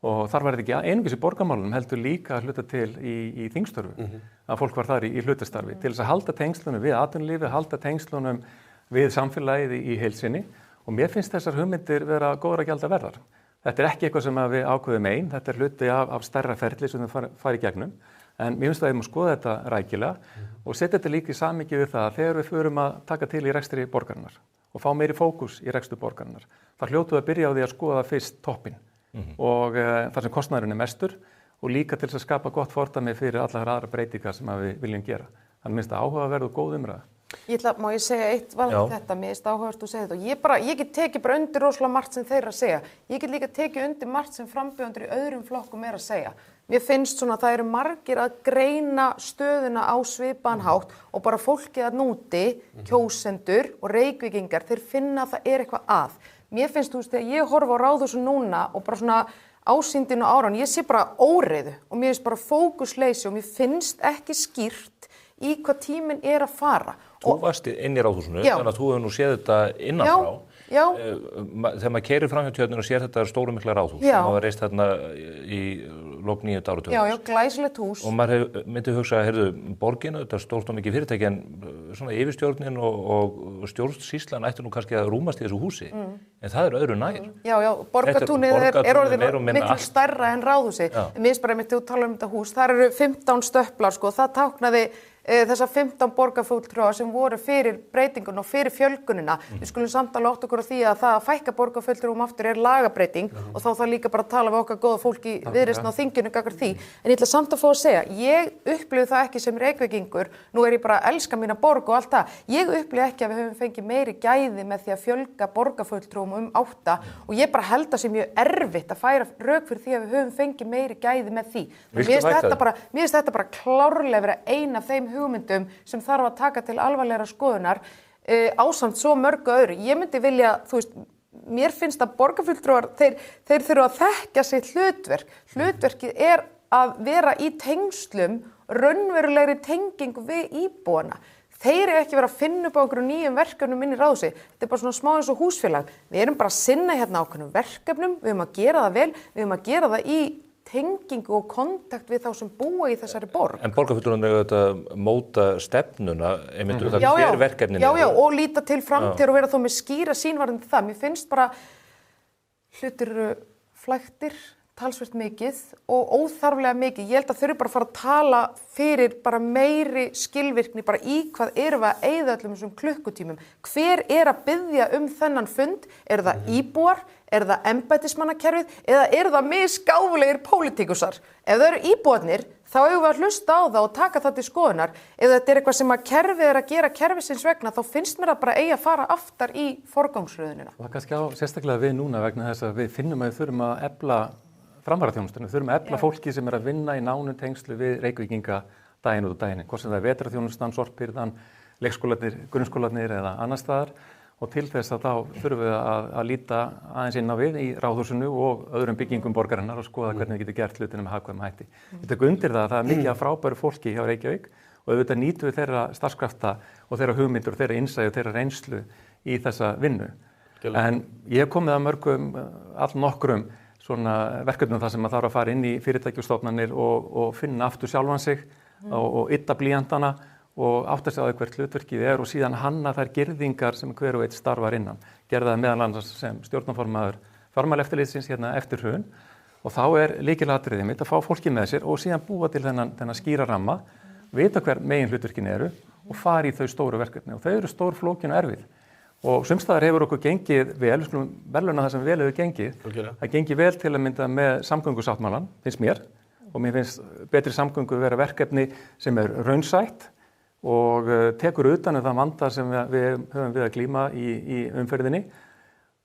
Og þar var þetta ekki einungis í borgarmálunum heldur líka að hluta til í þingstörfu, að fólk var þar í hlutastarfi til þess að halda tengslunum við atvinnulífið, halda tengslunum við samfélagið í heilsinni og mér finnst þessar hugmyndir vera góðar að gjalda verðar. Þetta ekki eitthvað sem við ákveðum einn, þetta hluti af stærra ferli sem þau fara í gegnum. En mér finnst að við erum að skoða þetta rækilega og setja þetta líka í samhengi við það að þegar við förum að taka til í rekstri borgarinnar og fá meiri fókus í rekstri borgarinnar, þá hljótum við að byrja á því að skoða fyrst toppinn og þar sem kostnaðurinn mestur og líka til þess að skapa gott fordæmi fyrir allar aðra breytingar sem við viljum gera. Þannig minnst að áhugaverð og góð umræða. Má ég segja eitt varðandi þetta, mér finnst áhugavert að segja þetta og ég get tekið bara undir rosalega margt sem þeir eru að segja. Ég get líka tekið undir margt sem frambjóðendur í öðrum flokkum er að segja. Mér finnst svona að það eru margir að greina stöðuna á svipaðan hátt og bara fólkið að núti, kjósendur og Reykvíkingar, þeir finna að það er eitthvað að. Mér finnst, þegar ég horfa á Ráðhúsinu núna og bara svona ásýndin og áran, ég sé bara óreiðu og mér finnst bara fókusleysi og mér finnst ekki skýrt í hvað tíminn er að fara. Þú varst inn í Ráðhúsinu, þannig að þú hefur nú séð þetta innanfrá. Já. Þegar maður keyrir fram hjá tjörninu og sér þetta stóru mikla ráðhús sem hafa reist þarna í lok 9. áratugarins. Já, glæsilegt hús. Og maður myndi hugsa, borgin, þetta er stórt og mikið fyrirtæki en svona yfirstjórnin og stjórnsýslan ættu nú kannski að rúmast í þessu húsi. En það er öðru nær. Já, borgartúnið er orðið miklu stærra en ráðhúsi. Mér finnst bara einmitt þegar þú talar um þetta hús, þar eru 15 stöplar, það táknaði þessar 15 borgarfulltrúa sem voru fyrir breytingun og fyrir fjölgunina. Við skulum samt alveg átta okkur á því að það að fækka borgarfulltrúum aftur er lagabreyting og þá það líka bara að tala við okkar góða fólk í Viðreisn á þinginu gagnvart því. En ég ætla samt að fá að segja, ég upplifi það ekki sem Reykvíkingur, nú er ég bara að elska mína borg og allt það. Ég upplifi ekki að við höfum fengið meiri gæði með því að fjölga borgarfulltrúum 8 og ég bara held að sé mjög erfitt að færa rök fyrir því að við höfum fengið meiri gæði með því. Mér finnst þetta bara klárlega vera ein af þeim hugmyndum sem þarf að taka til alvarlegra skoðunar ásamt svo mörgu öðru. Ég myndi vilja, mér finnst að borgarfulltrúar, þeir þurfa að þekkja sitt hlutverk. Hlutverkið er að vera í tengslum, raunverulegri tengingu við íbúana. Þeir eru ekki verið að finna upp á einhverjum nýjum verkefnum inn í ráðhúsi. Þetta er bara svona smá eins og húsfélag. Við erum bara að sinna hérna ákveðnum verkefnum, við höfum að gera það vel, við höfum að gera það í tengingu og kontakt við þá sem búa í þessari borg. En borgarfulltrúarnir eru þetta móta stefnuna, einmitt það hver verkefnin eru. Já, og líta til framtíðar og vera þó með skýra sýnvarðandi það. Mér finnst bara hlutir flæktir, talsvert mikið og óþarflega mikið. Ég held að þau eru bara að fara að tala fyrir bara meiri skilvirkni, bara í hvað erum við að eyða öllum þessum klukkutímum. Hver er að biðja þennan fund? Er það íbúar? Er það embættismannakerfið? Eða er það misgáfulegir pólitíkusar? Ef það eru íbúarnir, þá eigum við að hlusta á það og taka það til skoðunar. Ef þetta er eitthvað sem að kerfið er að gera kerfisins vegna, þá finnst mér að bara eigi að fara aftar í forgangsröðunina. Það kannski á sérstaklega við núna vegna þess að við finnum að við þurfum að efla framfaraþjónustunni, við þurfum að efla fólki sem er að vinna í nánum tengslu við Reykvíkinga daginn út og daginn, hvort sem það er vetrarþjónustan, sorphirðan, leikskólarnir, grunnskólarnir eða annar staðar og til þess að þá þurfum við að líta aðeins inn á við í Ráðhúsinu og öðrum byggingum borgarinnar og skoða hvernig við getum gert hlutina með hagkvæmum hætti. Við tekum undir það er mikið af frábæru fólki hjá Reykjavík og auðvitað nýtum við þeirra starfskrafta og þeirra hugmyndur og þeirra innsæi og þeirra reynslu í þessa vinnu. En ég hef komið að mörgum, allnokkrum svona verkefnum þar sem að þarf að fara inn í fyrirtæki og stofnanir og finna aftur sjálfan sig og ytta blýantana og átta sig á því hvert hlutverkið er og síðan hanna þær girðingar sem hver og einn starfar innan. Gerði það meðal annars sem stjórnarformaður fjármálaeftirlitsins hérna eftir hrun og þá er lykilatriðið mitt að fá fólki með sér og síðan búa til þennan skýra ramma, vita hver megin hlutverkin eru og fara í þau stóru verkefni og þau eru stór, flókin og erfið. Og sumstaðar hefur okkur gengið vel, við skulum verðlauna það sem vel hefur gengið. Það gengið vel til að mynda með samgöngusáttmálann, finnst mér, og mér finnst betri samgöngu vera verkefni sem er raunsætt og tekur utan það vanda sem við höfum við að glíma í umferðinni.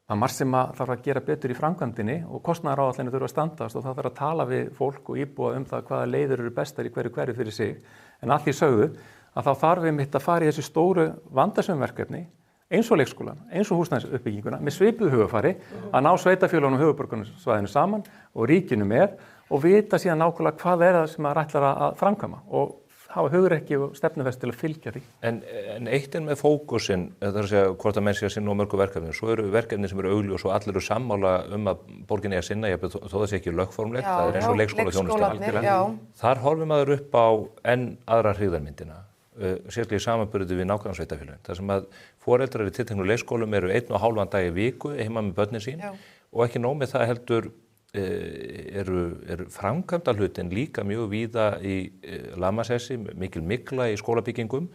Það er margt sem þarf að gera betur í framkvæmdinni og kostnaðaráætlanir þurfa að standast og það þarf að tala við fólk og íbúa það hvaða leiðir eru bestar í hverju fyrir sig. En að því sögðu að þá þarf við mitt að fara í þessi stóru vandasöm verkefni eins og leikskólan, eins og húsnæðisuppbygginguna með svipuðu hugafari að ná sveitarfélögunum og höfuðborgarsvæðinu saman og ríkinu með og vita síðan nákvæmlega hvað er það sem maður ætlar að framkvæma og hafa hugrekki og stefnufest til að fylgja því. En eitt er með fókusinn, það er að segja hvort að menn sé að sinna á mörgu verkefni, svo eru verkefni sem eru augljós og allir eru sammála að borgin eigi að sinna, þó það sé ekki lögformlegt, það er eins og leikskólaþjónusta. Þar horfum maður upp á enn aðra hryggðarmyndina. Sérstaklega í samanburði við nágrannssveitarfélögin. Það sem að foreldrar í tilteknum leikskólum eru 1,5 dag í viku heima með börnin sín og ekki nóg með það heldur eru framkvæmda hlutin líka mjög víða í lamasessi, mikil mygla í skólabyggingum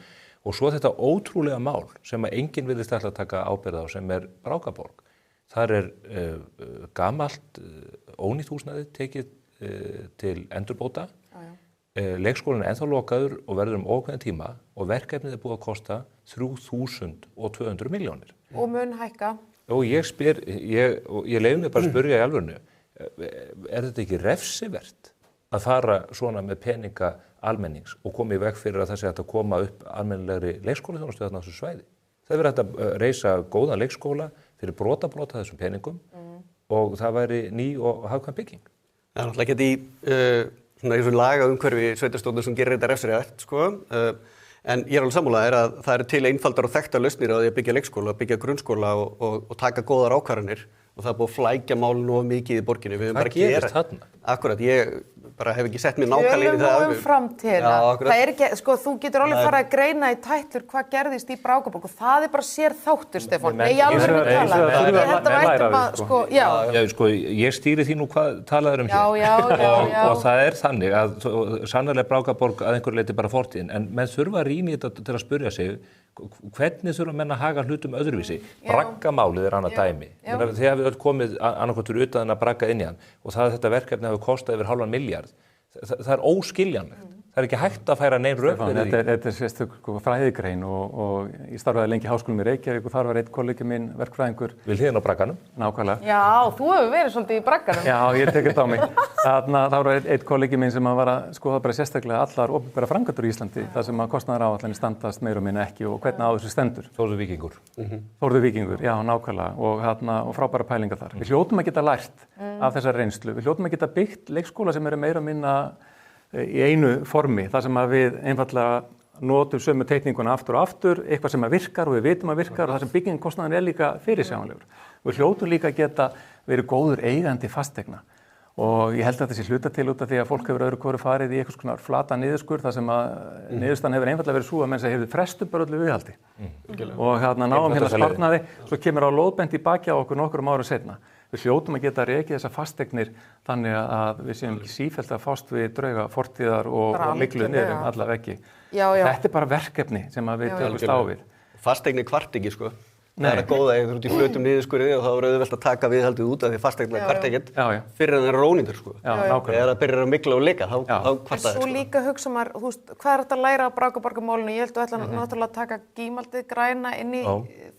og svo þetta ótrúlega mál sem að enginn virðist ætla að taka ábyrgð á sem Brákarborg. Þar gamalt ónýtt húsnæði tekið til endurbóta. Leikskólinn ennþá lokaður og verður ókveðinn tíma og verkefnið búið að kosta 3.200 milljónir. Og mun hækka. Og ég leyfi mig bara að spyrja í alvörinu, þetta ekki refsivert að fara svona með peninga almennings og koma í veg fyrir að það sé hægt að koma upp almennilegri leikskólaþjónustu þarna á þessu svæði? Það verður hægt að reisa góðan leikskóla fyrir brota þessum peningum og það væri ný og hagkvæm bygging. Það er náttúrulega ekki svona eins og laga umhverfi sveitarstjórnar sem gerir þetta refsivert, sko. En ég alveg sammála að það eru til einfaldar og þekktar lausnir á því að byggja leikskóla, byggja grunnskóla og taka góðar ákvarðanir og það er búið að flækja málinu of mikið í borginni. Hvað gerist þarna? Akkurat, ég bara hef ekki sett mér nákvæmlega inn í það. Tölum framtíðina. Það ekki, sko, þú getur alveg farið að greina í tætlur hvað gerðist í Brákarborg og það bara sér þáttur, Stefán. Nei, ég alveg tala. Ég held að vætum að, sko, já. Sko, ég stýri því nú hvað talaður hér. Já. Og það þannig að sannarlega Brákarborg að einhverju leyti bara fortíðin, en menn þurfa að rýna í þetta til að spyrja sig hvernig þurfa menn að haga hlutum öðruvísi. Braggamálið annað dæmi. Þið hafið öll komið annaðhvort fyrir utan að bragga inn í hann og þetta verkefni hafi kostað yfir $500 milljarð. Það óskiljanlegt. Það ekki hægt að færa nein rök við því. Þetta sérstök fræðigrein og ég starfaði lengi í Háskólanum í Reykjavík og þar var einn kollegi minn verkfræðingur. Við hliðina á bragganum? Nákvæmlega. Já, þú hefur verið svolítið í bragganum. Já, ég tek þetta á mig. Það var einn kollegi minn sem var að skoða bara sérstaklega allar opinberar framkvæmdir í Íslandi, þar sem að kostnaðaráætlanir standast meira og minna ekki og hvernig á þessu stendur. Þórður Víkingur. Þórður Víkingur, já, nákvæmlega og frábæra pælingar þar. Við hljótum að geta lært af þessari reynslu. Við hljótum að geta byggt leikskóla sem eru meira og minna í einu formi, þar sem að við einfallega notum sömu teikninguna aftur og aftur, eitthvað sem að virkar og við vitum að virkar og þar sem byggingkostnaðurinn líka fyrirsjáanlegur. Við hljótum líka að geta verið góður eigandi fasteigna og ég held að þessi hluta til út af því að fólk hefur öðru hvoru farið í einhvers konar flata niðurskurð þar sem að niðurstaðan hefur einfallega verið sú að menn sem hefur frestum bara öllu viðhaldi og náum sparnaði, svo kemur á lóðbent í baki á okkur nokkrum árum seinna. Við hljótum að geta rekið þessar fasteignir þannig að við séum ekki sífellt að fást við drauga fortíðar og myglu niður alla veggi. Þetta bara verkefni sem að við tökumst á við. Fasteignir kvart ekki, sko. Það er að góða ef þú ert í flötum niðurskurði og þá er auðvelt að taka viðhaldið út af því fasteignar kvart ekkert fyrir að það er rónýtur, sko. Eða það byrjar að mygla og leka, þá kvartar það. Svo líka hugsa maður, þú veist, hvað þetta að læra á Brákarborgarmálinu? Ég held að ætla náttúrulega að taka gímaldið græna inn í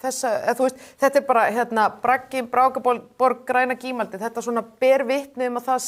þessa, þú veist, þetta er bara braggi Brákarborg græna gímaldið, þetta svona ber vitni að það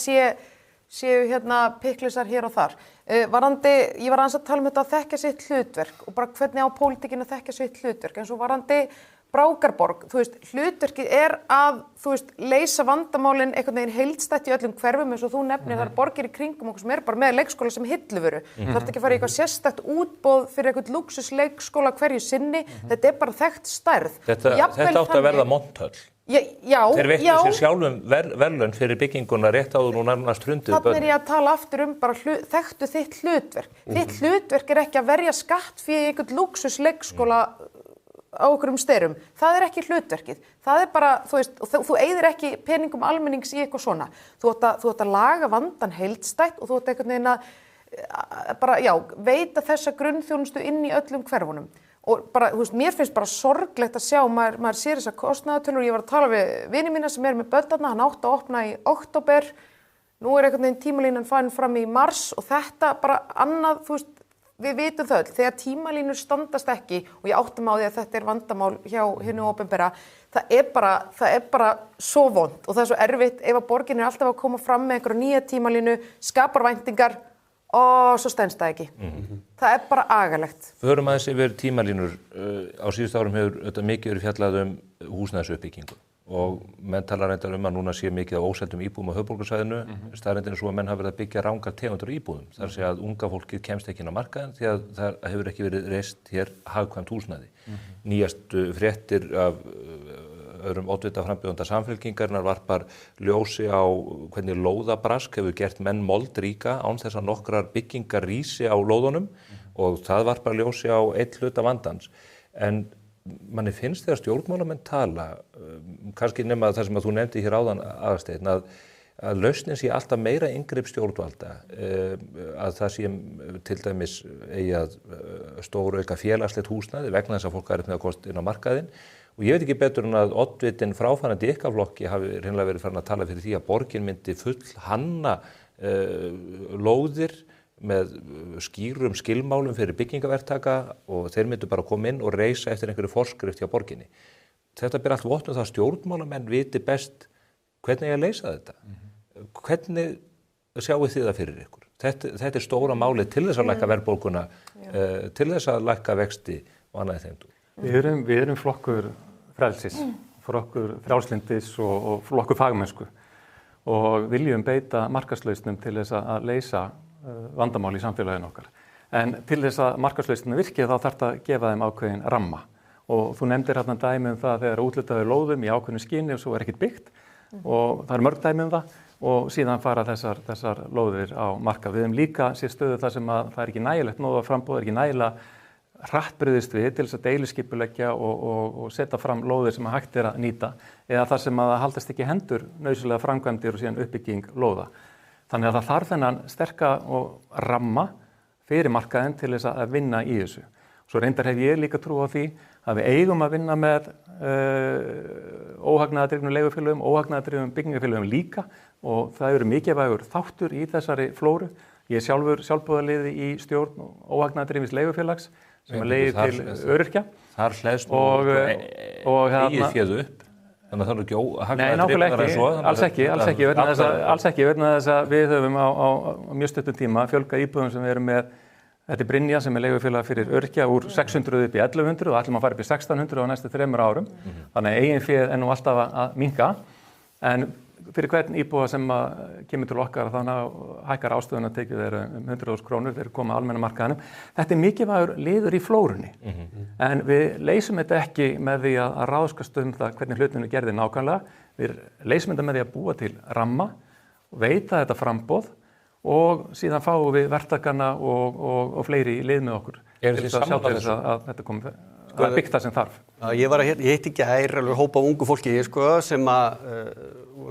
séu pikklisar hér og þar. Ég var aðeins að tala þetta að þekkja sitt hlutverk og bara hvernig á pólitíkin að þekkja sitt hlutverk, en svo varðandi Brákarborg, þú veist, hlutverkið að, þú veist, leysa vandamálin einhvern veginn heildstætt í öllum hverfum eins og þú nefnir þar borgir í kringum okkur sem bara með leikskóla sem hilluvöru. Það þarf ekki að fara í eitthvað sérstakt útboð fyrir eitthvað lúxusleikskóla hverju sinni, þetta er bara þekkt stærð. Þetta átti að verða Monthöll. Þeir veittu sér sjálfum verðlaun fyrir bygginguna rétt áður og nærmast hrundið börn. Þannig er ég að tala aftur bara þekktu þitt hlutverk. Þitt hlutverk er ekki að verja skatt fyrir einhvern lúxusleikskóla á okkur styrum. Það er ekki hlutverkið. Það er bara, þú veist, þú eyðir ekki peningum almennings í eitthvað svona. Þú átt að laga vandan heildstætt og þú átt einhvern veginn að veita þessa grunnþjónustu inn í öllum hverfunum. Og bara, þú veist, mér finnst bara sorglegt að sjá, maður sér þessar kostnaðartölur. Ég var að tala við vini mína sem með börn þarna, hann átti að opna í október. Nú er einhvern veginn tímalínan farin fram í mars og þetta bara annað, þú veist, við vitum það öll, þegar tímalínur standast ekki og ég áttum á því að þetta er vandamál hjá hinu opinbera, það er bara svo vont og það er svo erfitt ef að borgin er alltaf að koma fram með einhverja nýja tímalínu, skapar væntingar og svo stenst það ekki. Það er bara agalegt. Förum aðeins yfir tímalínur. Á síðustu árum hefur þetta mikið verið fjallað húsnæðisuppbyggingu og menn talar reyndar að núna sé mikið af óseldum íbúðum á höfuðborgarsvæðinu. Staðreyndin er svo að menn hafa verið að byggja rangar tegundir íbúðum. Það er að segja að unga fólkið kemst ekki inn á markaðinn því að það hefur ekki verið reist hér hagkvæmt húsnæði. Nýjastu fréttir af öðrum oddvita frambjóðanda Samfylkingarinnar varpar ljósi á hvernig lóðabrask hefur gert menn moldríka án þess að nokkrar byggingar rísi á lóðunum og það varpar ljósi á einn hluta vandans. En manni finnst þegar stjórnmálamenn tala, kannski nema það sem að þú nefndi hér áðan Aðalsteinn, að lausnin sé alltaf meira inngrip stjórnvalda, að það sé til dæmis eigi að stórauka félagslegt húsnæði vegna þess að fólk með að kosta inn á markaðinn. Og ég veit ekki betur en að oddvitinn fráfarandi ykkar flokki hafi hreinlega verið farin að tala fyrir því að borgin myndi full hanna lóðir með skýrum skilmálum fyrir byggingaverktaka og þeir myndu bara koma inn og reisa eftir einhverju forskrift hjá borginni. Þetta ber allt vott það stjórnmálamenn viti best hvernig ég að leysa þetta. Hvernig sjáu þið það fyrir ykkur? Þetta stóra málið til þess að lækka verðbólguna, til þess að lækka vexti og annað þeim. Við erum flokkur frelsis, flokkur frjálslyndis og flokkur fagmennsku og viljum beita markaðslausnum til þess að leysa vandamál í samfélaginu okkar. En til þess að markaðslausnum virki þá þarf að gefa þeim ákveðin ramma. Og þú nefndir hérna dæmi það þegar úthlutaður lóðum í ákveðinu skyni og svo ekkert byggt og það mörg dæmi það og síðan fara þessar lóðir á markað. Við höfum líka sér stöðu þar sem að það ekki nægilegt nóg að framboða, ekki nægilega hrattbrugðist við til þess að deiliskipuleggja og setja fram lóðir sem að hægt að nýta eða þar sem að það haldast ekki hendur nauðsynlega framkvæmdir og síðan uppbygging lóða. Þannig að það þarf þennan sterka og ramma fyrir markaðinn til þess að vinna í þessu. Svo reyndar hef ég líka trú á því að við eigum að vinna með óhagnaðardrifnum leigufélögum, óhagnaðardrifnum byggingafélögum líka og það eru mikilvægur þáttur í þessari flóru. Ég er sjálfboðaliði í stjórn óhagnaðardrifins leigufélags sem er leiðið til öryrkja. Þar hleðst nú eigið féð upp, þannig að það ekki óhagnaðardrifnar en svo. Alls ekki, vegna þess að við höfum á mjög stuttum tíma fjölgað íbúðum sem við erum með. Þetta er Brynja sem er leigufélag fyrir öryrkja úr 600 upp í 1100 og ætlum að fara upp í 1600 á næstu 3 árum. Þannig að eigin féð er nú alltaf að minnka, en fyrir hvern íbúa sem kemur til okkar þannig hækkar ástöðuna tekið þeir 100.000 krónur, þeir koma að almenna markaðanum. Þetta er mikilvægur liður í flórunni, en við leysum þetta ekki með því að ráðskast það hvernig hlutinu gerði nákvæmlega. Við leysum þetta með því að búa til ramma, veita þetta framboð og síðan fáum við verktakana og fleiri í lið með okkur. Er þið sammála þessu? Að þetta komi að byggja það sem þarf. Ég hitti ekki alveg hópa af ungu fólki sem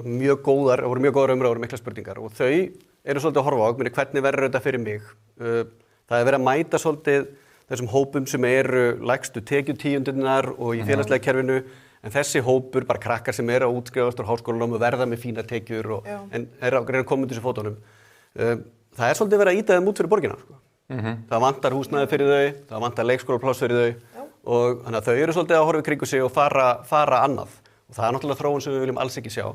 mjög góðar umræður og mikla spurningar og þau eru svolítið að horfa á hvernig verður þetta fyrir mig. Það er verið að mæta svolítið þessum hópum sem eru lægstu tekjutíundirnar og í félagslega kerfinu en þessi hópur, bara krakkar sem eru að útskrifast úr háskólanum og verða með fína tekjur en eru að koma undir þessu fótunum. Það er svolítið verið að ýta þeim út fyrir borgina. Það vantar húsnæði fyrir þau, það vantar leikskólapláss fyrir þau og þannig að þau eru svolítið að horfa í kringu sig og fara annað. Og það er náttúrulega þróun sem við viljum alls ekki sjá.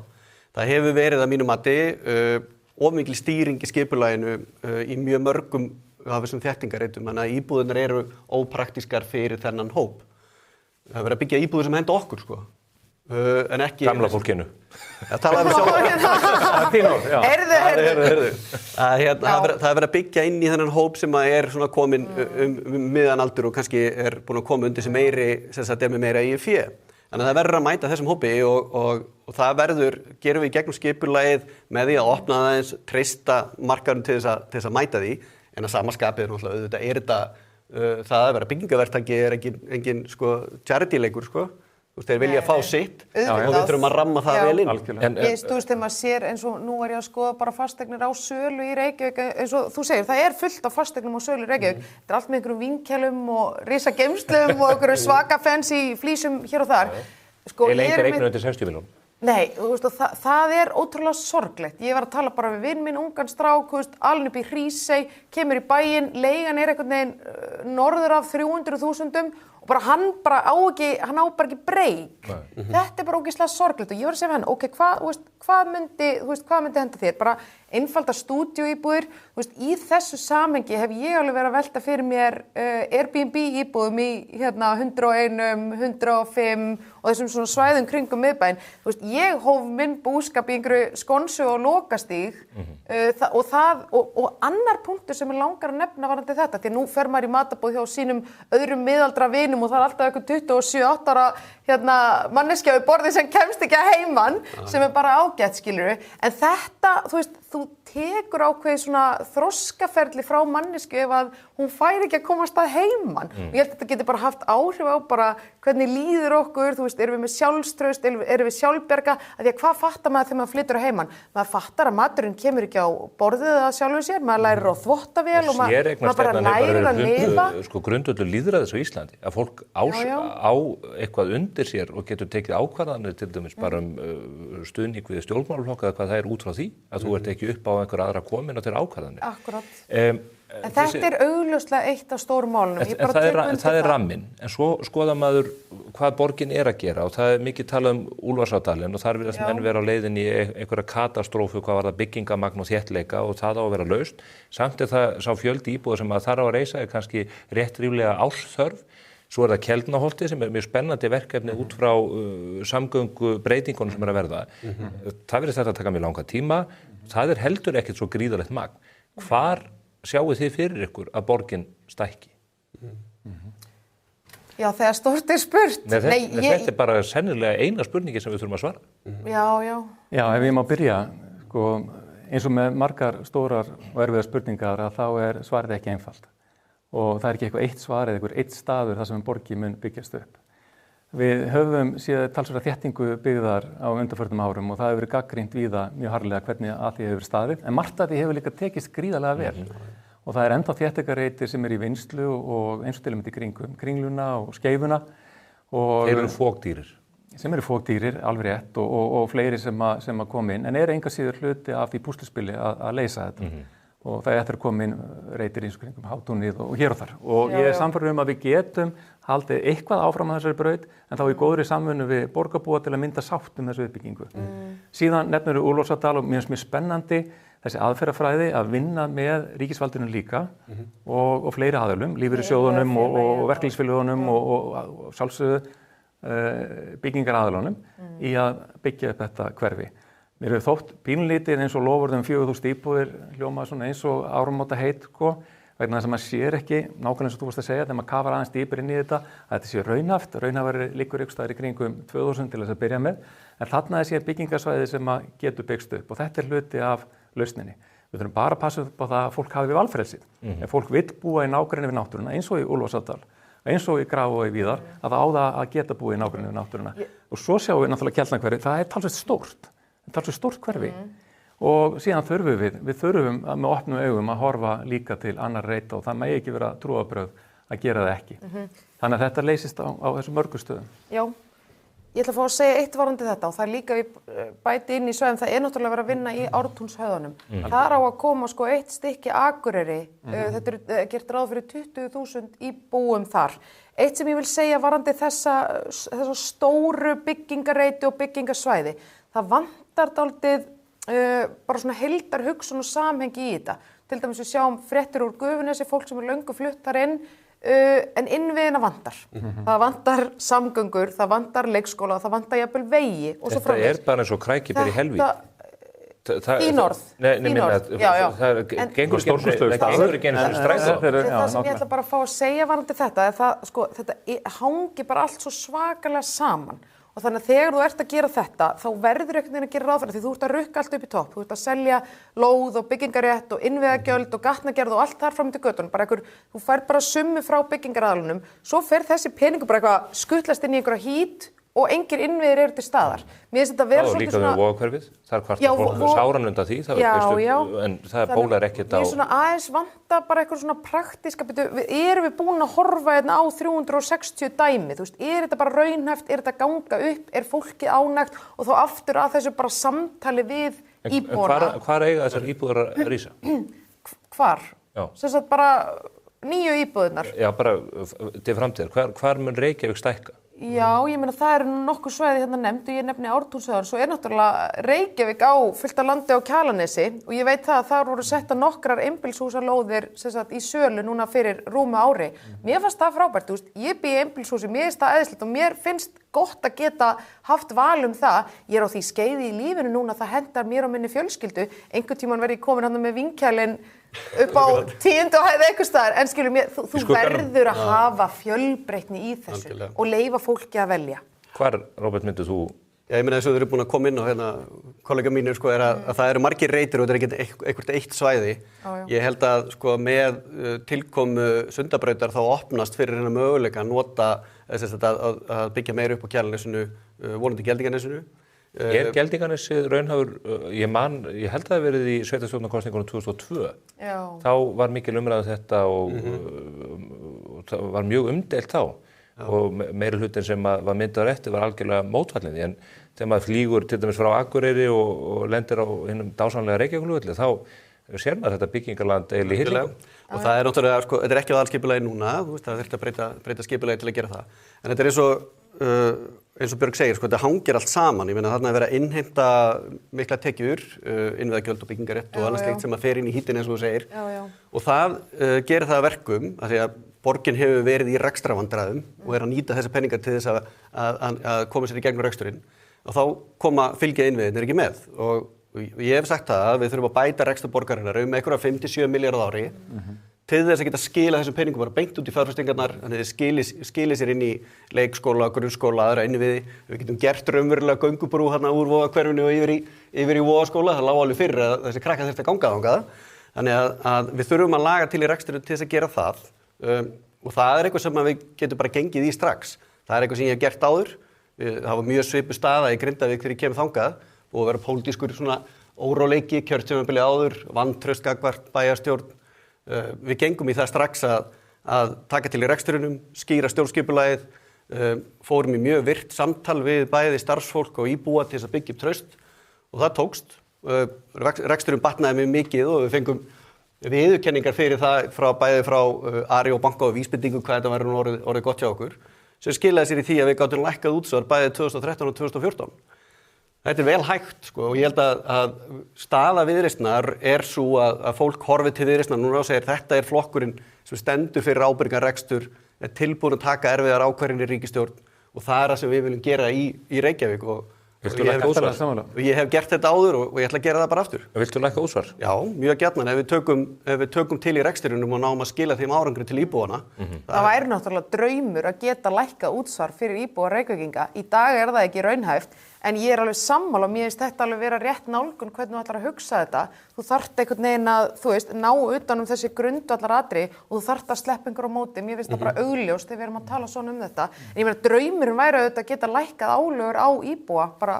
Það hefur verið að mínu mati of mikil stýring í skipulaginu í mjög mörgum af þessum þéttingarreitum, þannig að íbúðirnar eru ópraktískar fyrir þennan hóp. Það er verið að byggja íbúðir sem henda okkur, en ekki... Gamla fólkinu. Það talaði Það er verið að byggja inn í þennan hóp sem er svona komin miðan aldur og kannski er búin að koma undir sem með meira eigið fé. Þannig að það verður að mæta þessum hópi og það gerum við í gegnum skipulagið með því að opna það eins, treysta markaðurinn til þess að mæta því, en að sama skapið auðvitað er þetta, það að vera byggingaverktaki er engin charity-leikur, Þeir vilja fá sitt og við þurfum að ramma það vel inn. Þú veist, þegar maður sér eins og nú er ég að skoða bara fasteignir á sölu í Reykjavík, eins og þú segir, það er fullt af fasteignum á sölu í Reykjavík. Þetta er allt með einhverjum vínkælum og risageymslum og einhverjum svaka fancy flísum hér og þar. Eða engar eignir undir 60 milljón. Nei, þú veist, það er ótrúlega sorglegt. Ég var að tala bara við vinn minn, ungan strák, alveg upp í Hrísey, kemur í bæinn, leigan er einhvern veginn norður af 300.000 og hann á bara ekki breyk. Þetta er bara ógeðslega sorglegt og ég var að segja hann, ok, hvað myndi henda þér? Bara einfaldar stúdíóíbúðir, í þessu samhengi hef ég alveg verið að velta fyrir mér Airbnb íbúðum í 101, 105 og þessum svona svæðum kringum miðbæinn. Ég hóf minn búskap í einhverju skonsu og lokastíg og annar punktur sem langar að nefna varðandi þetta, því að nú fer maður í matabóð hjá sínum öðrum miðaldra vinum og það er alltaf eitthvað 27-8 ára manneskja við borðið sem kemst ekki að heiman sem er bara ágætt, skilurðu. En þetta, þú tekur ákveðið svona þroskaferli frá mannesku ef að hún fær ekki að komast að heiman. Og ég held að þetta getur bara haft áhrif á bara hvernig líður okkur, þú veist, erum við með sjálfstraust, erum við sjálfbjarga, af því að hvað fattar maður þegar maður flytur á heiman? Maður fattar að maturinn kemur ekki á borðið að sjálfu sér, maður lærir á þvottavél og maður bara lærir að lifa. Sko grundvöllur lýðræðis á Íslandi, að fólk á eitthvað undir sér og getur tekið ákvarðanir til dæmis bara stuðning við stjórnmálaflokka eða hvað það er út frá því, að þú ert ekki upp á einhver aðra komin og til ákvarðanir. Akkurat. En þetta augljóslega eitt af stórum málunum. Það er ramminn, en svo skoða maður hvað borgin að gera og það mikið talað Úlfarsárdalinn og þar virðast menn vera á leiðin í einhverja katastrófu hvað var það byggingamagn og þéttleika og það á að vera laust. Samt það sá fjöldi íbúða sem að þar á að reisa kannski rétt ríflega ársþörf. Svo það Keldnaholti sem mjög spennandi verkefni út frá samgöngu breytingunum sem að verða. Það virðist þetta að taka mjög langa tíma. Það heldur ekkert svo gríðarlegt magn. Hvar sjáu þið fyrir ykkur að borgin stækki? Já, þegar stórt spurt. Þetta bara sennilega eina spurningi sem við þurfum að svara. Já, ef ég má byrja, sko, eins og með margar stórar og erfiðar spurningar að þá svarið ekki einfalt. Og það ekki eitthvað eitt svar eða eitthvað eitt staður þar sem borgin mun byggjast upp. Við höfum síðan talsverða þéttingu byggðar á undanförnum árum og það hefur verið gagnrýnt víða mjög harðlega hvernig að því hefur staðið. En margt að því hefur líka tekist gríðarlega vel. Og það ennþá þéttingarreitir sem í vinnslu og eins og til og með í kringum Kringluna og Skeifuna. Þeir eru fógdýrir. Sem eru fógdýrir, alveg rétt og fleiri sem að koma inn. En enga síður hluti af því púsluspili að leysa þetta. Og það eftir að koma inn reitir eins og kringum Hátúnið og hér og þar. Og ég samfærður að við getum haldið eitthvað áfram að þessari braut en þá í góðri samvinnu við borgarbúa til að mynda sátt þessu uppbyggingu. Síðan nefnir við Úlfarsárdal og mér finnst mjög spennandi þessi aðferðafræði að vinna með ríkisvaldinu líka og fleiri aðilum, lífeyrissjóðunum og verkalýðsfélögunum og sjálfsögðu byggingaraðilunum í að byggja upp þetta hverfi. Mér hefur þótt pínlítið eins og lofurðum 4.000 íbúðir hljóma svona eins og áramóta heit, vegna þess að maður sér ekki, nákvæmlega eins og þú varst að segja, þegar maður kafar aðeins dýpir inn í þetta, að þetta sé raunhæft. Raunhæfari liggur ykkur staðar í kringum 2.000 til þess að byrja með, en þarna sé byggingarsvæði sem að getur byggst upp og þetta hluti af lausninni. Við þurfum bara að passa upp á það að fólk hafi við valfrelsið. Ef fólk vill búa í nágrenni við náttúruna, eins og í Úlfarsárdal, eins og í Grafavogi víðar, að það á það að geta búa í nágrenni við náttúruna. Og svo sjáum við náttúrulega Keldnahverfið, það talsvert stórt. Það er svo stórt hverfi og síðan þurfum við þurfum með opnum augum að horfa líka til annar reita og það megi ekki vera trúarbrögð að gera það ekki. Þannig að þetta leysist á þessum mörgu stöðum. Já, ég ætla að fá að segja eitt varðandi þetta og það er líka við bæti inn í sveðum, það er náttúrulega verið að vinna í Ártúnshöfðunum. Það á að koma eitt stykki Akureyri, þetta er gert ráð fyrir 20.000 íbúum þar. Eitt sem ég vil segja varðandi þessa stóru byggingareiti og byggingasvæði, það vantar dálítið bara svona heildar hugsun og samhengi í þetta. Til dæmis við sjáum fréttir úr Gufunesi, fólk sem löngu flutt þar inn, en innviðina vantar. Það vantar samgöngur, það vantar leikskóla, það vantar jafnvel vegi. Þetta bara eins og krækibér í helvíð. Þín orð. Það gengur ekki einu fyrir strætó. Það sem ég ætla bara að fá að segja varðandi þetta, þetta hangi bara allt svo svakalega saman. Og þannig að þegar þú ert að gera þetta, þá verður einhvern veginn að gera ráð fyrir því þú ert að rukka allt upp í topp. Þú ert að selja lóð og byggingarétt og innviðagjöld og gatnagerð og allt þar fram til götunum. Þú fær bara summu frá byggingaraðalunum, svo fer þessi peningur bara eitthvað skutlast inn í einhverja hít og engir innviðir eru til staðar. Mér finnst þetta vera svolítið svona... Og líka við Vogahverfið, það er hvart fólk sáran undan því, en það bólar ekkert á... Mér er svona aðeins vanta bara eitthvað svona praktíska, erum við búin að horfa hérna á 360 dæmi, þú veist, er þetta bara raunhæft, er þetta ganga upp, er fólkið ánægt og þá aftur að þessu bara samtali við íbúana. Hvar eiga þessar íbúðar að rísa? Hvar? Sem sagt bara nýju íbúðunar. Já, bara til framtíðar. Hvar mun Reykjavík stækka? Já, ég meina það eru nokkuð svæði hérna nefnd og ég nefni Ártúnshöfðan, svo náttúrulega Reykjavík á fullt af landi á Kjalarnesi og ég veit það að þar voru setta nokkrar einbýlishúsalóðir í sölu núna fyrir rúmu ári. Mér fannst það frábært, þú veist, ég bý í einbýlishúsi, mér finnst það æðislegt og mér finnst gott að geta haft val það. Ég er á því skeiði í lífinu núna, það hendar mér og minni fjölskyldu. Einhvern tímann verð ég komin hann með vinkælinn upp á 10. hæð einhvers staðar, en skilur mér, þú verður að hafa fjölbreytni í þessu og leyfa fólki að velja. Hvar, Róbert, myndir þú Já, ég meina þess að þau eru búin að koma inn á hérna, kollega mínir sko, að það eru margir reitir og þetta er ekki eitthvað eitt svæði. Ég held að sko, með tilkomu Sundabrautar þá opnast fyrir hérna möguleika að nota að byggja meira upp á Kjalarnesinu, vonandi Geldinganesinu. Geldinganesið raunhafur, ég held að það verið í sveitarstjórnarkosningunum 2002. Já. Þá var mikil umræða þetta og það var mjög umdeilt þá. Já. Og meiri hlutin sem var myndaður eftir var algjörlega mótfallin en þegar maður flýgur til dæmis frá Akureyri og lendir á hinnum dásamlega Reykjavíkurflugvelli þá sér maður þetta byggingarland eiginlega í hillingum. Og það er náttúrulega, sko, þetta er ekki á aðalskipulagi núna, þú veist, það þurfti að breyta skipulagi til að gera það. En þetta er eins og Björg segir, sko, þetta hangir allt saman. Ég meina þarna er verið að innheimta mikla tekjur, innviðagjöld og byggingarétt og annað slíkt sem að fer inn í hítin eins og þú segir. Já. Og það gerir það að verkum, að því að borgin hefur verið í rekstrarvandræðum og er að nýta þessa peningar til þess að koma sér í gegnum reksturinn og þá fylgja innviðirnir ekki með og ég hef sagt það að við þurfum að bæta rekstur borgarinnar einhverja 5-7 milljarða ári til þess að geta skila þessum peningum bara beint út í fjárfestingarnar þannig að þið skili sér inn í leikskóla, grunnskóla, aðra innviði við getum gert raunverulega göngubrú hérna úr Vogahverfinu og yfir í Vogaskóla það lá alveg fyrir að þessi krakkar þurfti að ganga þangað þannig að við þurfum að laga til í reksturinn til þess að gera það og það er eitthvað sem við getum bara gengið í strax. Það er eitthvað sem ég hef gert áður. Það var mjög svipuð staða í Grindavík þegar ég kemur þangað og vera pólitískur svona óróleiki, kjörtímabili áður, vantraust gagnvart bæjarstjórn. Við gengum í það strax að taka til í reksturinnum, skýra stjórnskipulagið, fórum í mjög virt samtal við bæði starfsfólk og íbúa til þess að byggja upp traust og það tókst. Reksturinn batnaði mjög mikið og við fengum viðurkenningar fyrir það bæði frá Ari og banka og vísbendingu hvað þetta var orðið gott hjá okkur sem skilaði sér í því að við gátum lækkað útsvar bæði 2013 og 2014. Þetta er vel hægt sko, og ég held að staða Viðreisnar er svo að fólk horfið til Viðreisnar núna og segir þetta er flokkurinn sem stendur fyrir ábyrgan rekstur, er tilbúin að taka erfiðar ákvarðanir í ríkisstjórn og það er það sem við viljum gera í Reykjavík og ég hef gert þetta áður og ég ætla að gera það bara aftur. Viltu lækka útsvar? Já, mjög gjarnan. Ef við tökum til í reksturinnum og náum að skila þeim árangri til íbúana. Það væri náttúrulega draumur að geta lækkað útsvar fyrir íbúa Reykvíkinga. Í dag er það ekki raunhæft, en ég er alveg sammála og mér finnst þetta alveg vera rétt nálgun hvernig þú ætlar að hugsa þetta. Þú þarft einhvern veginn að, þú veist, ná utan þessi grundvallaratriði og þú þarft að sleppa einhver á móti. Mér finnst það bara augljóst þegar við erum að tala svona þetta. En ég meina draumurinn væri auðvitað að geta lækkað álögur á íbúa bara.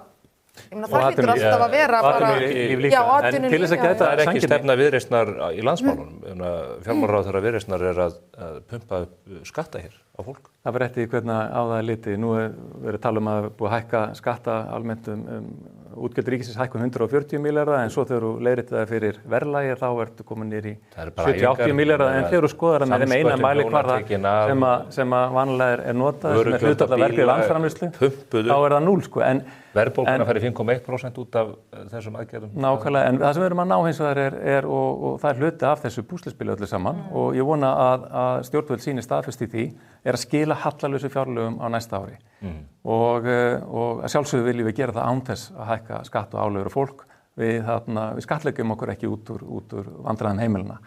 Ég meina það hlýtur alltaf að vera bara en til þess að geta það er ekki stefna Viðreisnar í landsmálunum fjármálaráðherra Viðreisnar er að pumpa upp skatta hér á fólk. Það var eftir hvernig á það er litið. Nú er verið að tala að búið að hækka skatta almennt útgjöld ríkisins hækkun 140 milljarða en svo þegar þú leiðréttir það fyrir verðlagi þá ertu komin niður í 70-80 milljarða en þegar þú skoðar það með þeim eina mælikvarða sem vanlega er notað sem er hlutfall af vergri landsframleiðslu þá er það 0 sko en verðbólgan færi 5,1% út af þessum aðgerðum. Nákvæmlega, en það sem við erum að ná hins vegar er og það er hluti af þessu púsluspili öllu saman og ég vona að stjórnvöld sýni staðfest í því er að skila hallalausu fjárlögum á næsta ári og að sjálfsögðu viljum við gera það án þess að hækka skatt og álögur á fólk við skattleggjum okkur ekki út úr vandræðum heimilina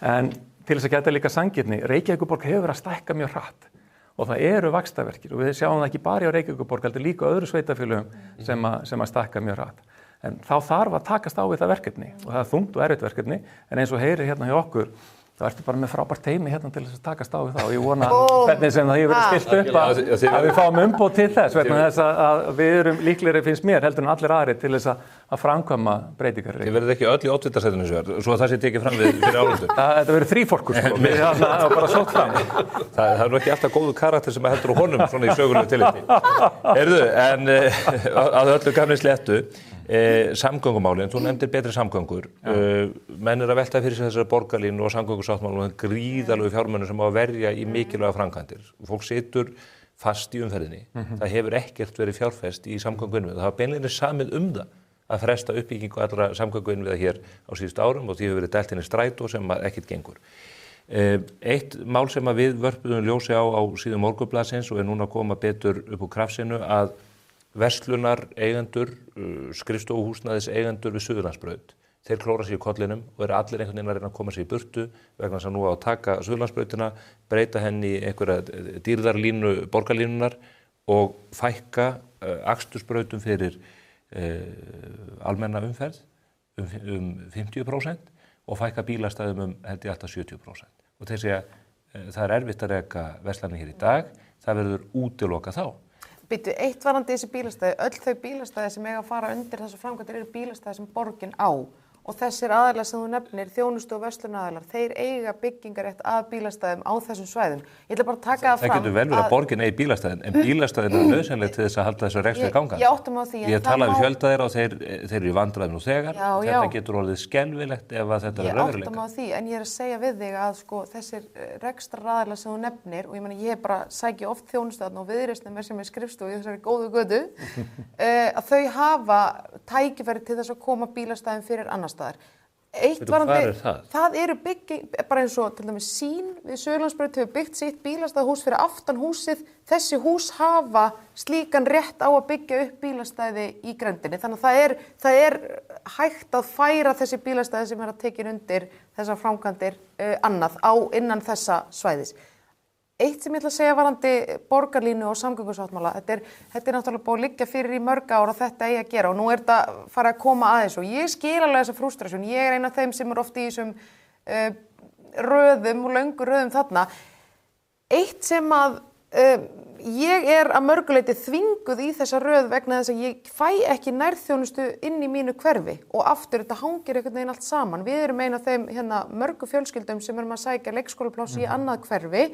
en til þess að geta líka sanngirni Reykjavíkurborg hefur verið að stækka mjög hratt og það eru vaxtarverkir og við sjáum það ekki bara á Reykjavíkurborg heldur líka öðru sveitarfélögum sem að stækka mjög hratt en þá þarf að takast á við það verkefni og það er þungt og erfitt verkefni en eins og heyrir hérna hjá okkur þá ertu bara með frábært teymi hérna til þess að takast á við það og ég vona hvernig sem það hefur verið stilt upp að við fáum umboð til þess vegna þess að við erum líklegri finnst mér heldur en allir aðrir til þess að framkvæma breytingar. Þið verðið ekki öll í oddvitasætinu svo að það sé tekið fram við fyrir áhundu. Þetta verður þríforkur sko, við bara sótt fram. Það er nú ekki alltaf góðu karakter sem heldur á honum svona í sögulegu tilliti. Heyrðu, en að öllu gamni sléttu samgöngumálin, þú nefndir betri samgöngur menn er að velta fyrir sig þessari borgarlínu og samgöngusáttmálum og gríðalegu fjármunum sem á að verja í mikilvæga framkvæmdir fólk situr fast í umferðinni það hefur ekkert verið fjárfest í samgönguinnviða það hafa beinlínis samið það að fresta uppbyggingu allra samgönguinnviða hér á síðustu árum og því hefur verið dælt inn í strætó sem ekkert gengur eitt mál sem að við vörpuðum ljósi á síðum Morgunblaðsins og er núna að koma betur upp úr krafsinu að verslunar eigendur, skrifstofuhúsnæðis eigendur við Suðurlandsbraut. Þeir klóra sig í kollinum og eru allir einhvern veginn að reyna að koma sig í burtu vegna þess að nú á að taka Suðurlandsbrautina, breyta henni í einhverja dýrðarlínu, borgarlínunar og fækka akstursbrautum fyrir almenna umferð um 50% og fækka bílastæðum held ég alltaf 70%. Og þeir segja það erfitt að reka verslanir hér í dag, það verður útilokað þá. Býttu, eitt varandi þessi bílastæði, öll þau bílastæði sem eiga að fara undir þessu framkvæmdir eru bílastæði sem borgin á. Og þessir aðilar sem þú nefnir, þjónustu og verslunaraðilar, þeir eiga byggingarétt að bílastæðum á þessum svæðum. Ég ætla bara að taka það fram. Það getur vel verið að borgin eigi bílastæðin, en bílastæðin eru nauðsynleg til þess að halda þessu rekstri gangandi. Ég átta mig á því. Ég talaði við fjölda þeirra og þeir eru í vandræðum nú þegar. Þetta getur orðið skelfilegt ef að þetta er raunveruleika. Ég átta mig á því, en ég er að segja við þig að sko, þessir rekstraraðilar sem þú nefnir, og ég meina ég bara sæki oft þjónustu þarna og Viðreisnin með sem er skrifstofu í þessari góðu götu, að þau hafa tækifæri til þess að koma bílastæðum fyrir annar staðar. Það eru bara eins og til dæmis Sín við Suðurlandsbraut hefur byggt sitt bílastæðahús fyrir aftan húsið. Þessi hús hafa slíkan rétt á að byggja upp bílastæði í grenndinni. Þannig að það er hægt að færa þessi bílastæði sem er að tekin undir þessar framkvæmdir annað innan þessa svæðis. Eitt sem ég ætla að segja varandi borgarlínu og samgöngusáttmála, þetta er náttúrulega búið að liggja fyrir í mörg ár og þetta eigi að gera og nú er þetta farið að koma aðeins og ég skil alveg þessa frústrasjón. Ég er ein af þeim sem er oft í þessum röðum og löngu röðum þarna. Eitt sem að ég er að mörguleiti þvinguð í þessa röð vegna þess að ég fæ ekki nærþjónustu inn í mínu hverfi og aftur þetta hangir einhvern veginn allt saman. Við erum ein af þeim mörgu fjölskyldum sem erum að sækja leikskólapláss í annað hverfi.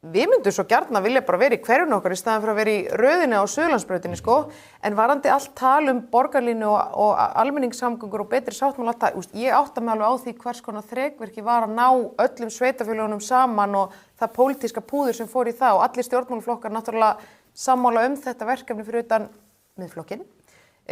Við myndum svo gjarna vilja bara vera í hverfinu okkar í staðan fyrir að vera í röðinni á Suðurlandsbrautinni sko, en varandi allt tal borgarlínu og almenningssamgöngur og betri sáttmála alltaf, ég átta mig alveg á því hvers konar þrekvirki var að ná öllum sveitarfélögunum saman og það pólitíska púður sem fór í það og allir stjórnmálaflokkar náttúrulega sammála þetta verkefni fyrir utan Miðflokkinn.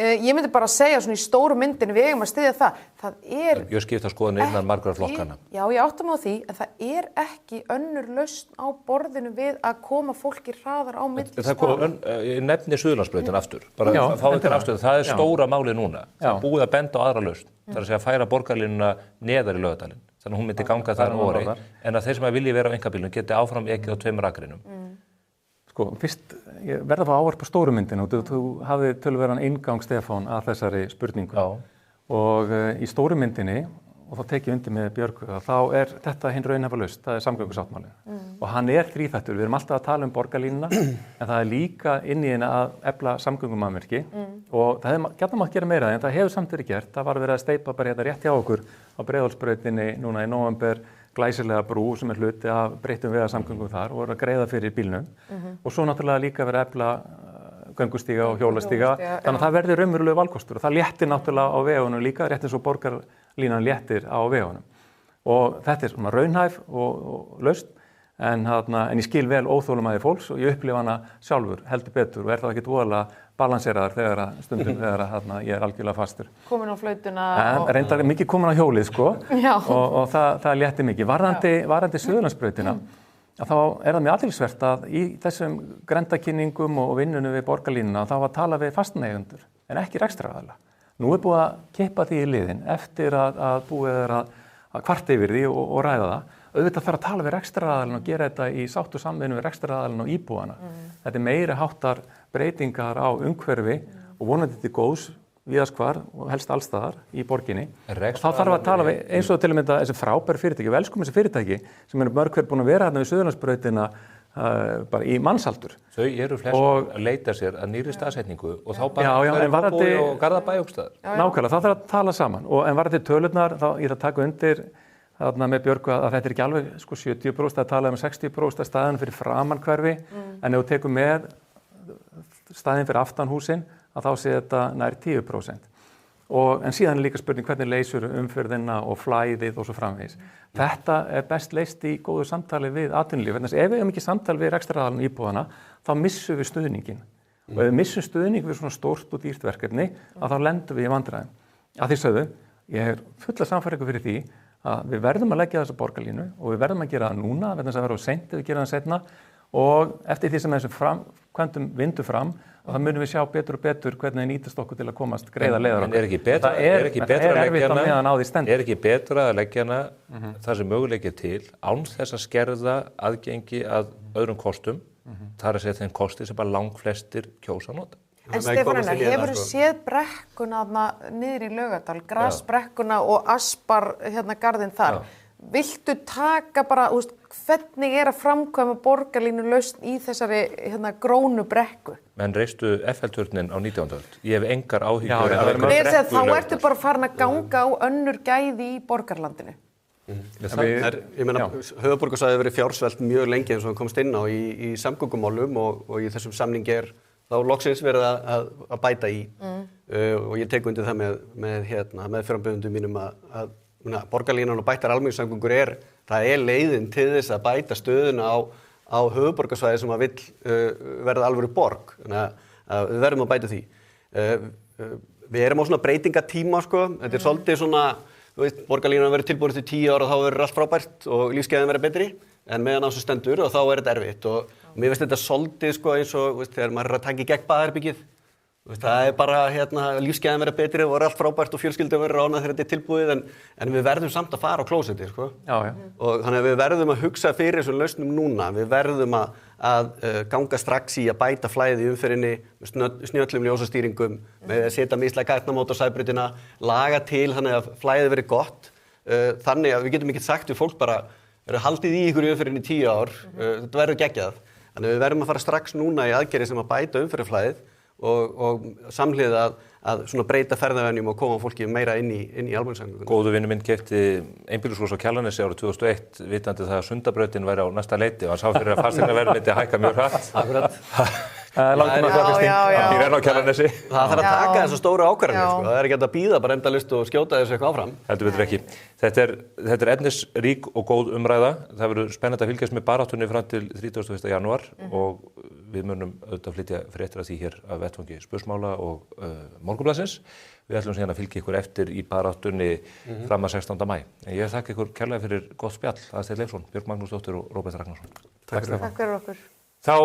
Ég myndi bara segja svona í stóru myndinu við eigum að styðja það. Það er Ég skipta skoðun innan margra flokkana. Já, ég átta mig á því, en það er ekki önnur lausn á borðinu við að koma fólki hraðar á milli staða. Ég nefni Suðurlandsbrautin aftur. Bara fá þetta aftur. Það er stóra máli núna. Það er búið að benda á aðra lausn. Það er að segja að færa borgarlínuna neðar í Laugardalinn. Þannig að hún myndi ganga þar óreitt. En að þeir sem vilji vera á einkabílnum geti áfram ekið á tveimur akrinum. Sko, fyrst, ég verða að fá ávarpa stóru myndinu og þú hafði töluverðan inngang, Stefán, að þessari spurningu. Já. Og í stóru myndinni, og þá tek ég undir með Björgu, þá er þetta hinn raunhæfa lausn, það er samgöngusáttmáli. Og hann er þríþættur, við erum alltaf að tala borgarlínuna, en það er líka inn í henni að efla samgöngumannvirki og það hefði gjarnan mátt gera meira, en það hefur samt verið gert, það var verið að steypa bara hérna rétt hjá okkur á Breiðholtsbrautinni núna í nóvember, glæsilega brú sem er hluti af breyttum vegasamgöngum þar og voru að greiða fyrir bílnum og svo náttúrulega líka verið að efla göngustíga og hjólastíga þannig að það verður raunverulegur valkostur og það léttir náttúrulega á vegunum líka rétt eins og borgarlínan léttir á vegunum og þetta er svona raunhæf og lausn en ég skil vel óþolinmæði fólks og ég upplifa hana sjálfur heldur betur og er það ekkert voðalega balanseraðar þegar ég er algjörlega fastur. Komin á flautuna og reyndar mikið komin á hjólið sko og það létti mikið. Varðandi Suðurlandsbrautina þá er það mjög athyglisvert að í þessum grenndakynningum og vinnunum við borgarlínuna þá var að tala við fastaneigendur en ekki rekstraraðila. Nú er búið að kippa því í liðin eftir að búið er að kvarta yfir því og ræða það. Auðvitað þarf að tala við rekstraraðilinn og gera þetta í sátt og samvinnu við rekstraraðilinn og íbúana. Þetta er meiri háttar breytingar á umhverfi og vonandi til góðs víðast hvar og helst allstaðar í borginni. Þá þarf að tala við eins og til að mynda þessi frábæru fyrirtæki, velkomin þessi fyrirtæki sem eru mörg hver búin að vera hérna við Suðurlandsbrautina bara í mannsaldur. Þau eru flest að leita sér að nýrri staðsetningu og þá bara Kópavogi og Garðabæ og staðar. Nákvæmlega, það þarf að tala saman en varðandi tölurnar þá ég ætla að taka undir þarna með Björgu að þetta er ekki alveg 70%, það talaði 60% staðinu fyrir framanhverfi en ef þú tekur með staðin fyrir aftanhúsin að þá sé þetta nær 10%. En síðan er líka spurning hvernig leysur umferðina og flæðið og svo framvegis. Þetta er best leyst í góðu samtali við atvinnulíf. Ef við hefum ekki samtali við rekstraraðilinn íbúðana þá missum við stuðningin. Og ef við missum stuðning við svona stórt og dýrt verkefni að þá lendum við í vandræðum. Að því sögðu, ég er fulla sannfæringu fyrir því að við verðum að leggja þessa borgarlínu og við verðum að gera það núna vegna þess að það verður seint ef við gerum það seinna og eftir því sem þessum framkvæmdum vindur fram og það munum við sjá betur og betur hvernig það nýtast okkur til að komast greiða leiðar okkur. Er ekki betra að leggja hana það sem möguleiki til án þess að skerða aðgengi að öðrum kostum það er að segja þeim kosti sem bara langflestir kjósa að nota. En Stefán Einar, hefur þú séð brekkuna niður í Laugardal, grasbrekkuna og aspar garðinn þar? Viltu taka bara, hvernig er að framkvæma borgarlínu lausn í þessari grónu brekku? Menn reistu Eiffel-turnin á 19. öld. Ég hef engar áhyggjur. Þá ertu bara farin að ganga á önnur gæði í borgarlandinu. Ég meina, höfuðborgarsvæðið hefur verið fjársvelt mjög lengi eins og komst inn á í samgöngumálum og í þessum samningi þá loksins verið að bæta í. Og ég tek undir það með frambjóðendum mínum að borgarlínan og bættar almenningssamgöngur það er leiðin til þess að bæta stöðuna á höfuðborgarsvæði sem að vill verða alvöru borg. Þannig að við verðum að bæta því. Við erum á svona breytingatíma, Þetta er svolítið svona, borgarlínan verður tilbúin til 10 ára og þá verður allt frábært og lífsgæðin verður betri, en meðan á þessu stendur og þá er þetta erfitt. Og mér finnst þetta svolítið eins og þegar maður er að taka í gegn baðherbergið. Það er bara lífsgæðin verður betri og allt frábært og fjölskyldum verður ánað þegar þetta er tilbúið en við verðum samt að fara á klósetti, Og þannig að við verðum að hugsa fyrir þessum lausnum núna. Við verðum að ganga strax í að bæta flæði í umferðinni með snjöllum ljósastýringum, með að setja mislæg gatnamót á Sæbrautina, laga til þannig að flæðið verið gott. Þannig að við getum ekki sagt við fólk bara haldið í ykkur í umferðinni 10 ár, þetta verður geggjað. Þannig að við verðum að fara strax núna í aðgerðir sem að bæta umferðarflæðið og samhliða að svona breyta ferðavenjum og koma fólki meira inn í almenningssamgöngur. Góðu vinur minn keypti einbýlishús á Kjalarnesi árið 2001 vitandi það að Sundabrautin væri á næsta leiti og hann sá fyrir að fasteignaverð myndi hækka mjög hratt. Akkurat. Ég renn á Kjalarnesi. Það þarf að taka þessar stóru ákvarðanir, Það er ekki hægt að bíða bara endalaust og skjóta þessu eitthvað áfram. Heldur betur ekki. Þetta er efnisrík og góð umræða. Það verður spennandi að fylgjast með baráttunni fram til 31. janúar og við munum auðvitað flytja fréttir af því hér af vettvangi Spursmála og Morgunblaðsins. Við ætlum síðan að fylgja ykkur eftir í baráttunni fram að 16. maí. En ég þakka ykkur kærlega fyrir gott spjall, Aðalsteinn Leifsson, Björg Magnúsdóttir og Róbert Ragnarsson. Takk fyrir okkur. Þá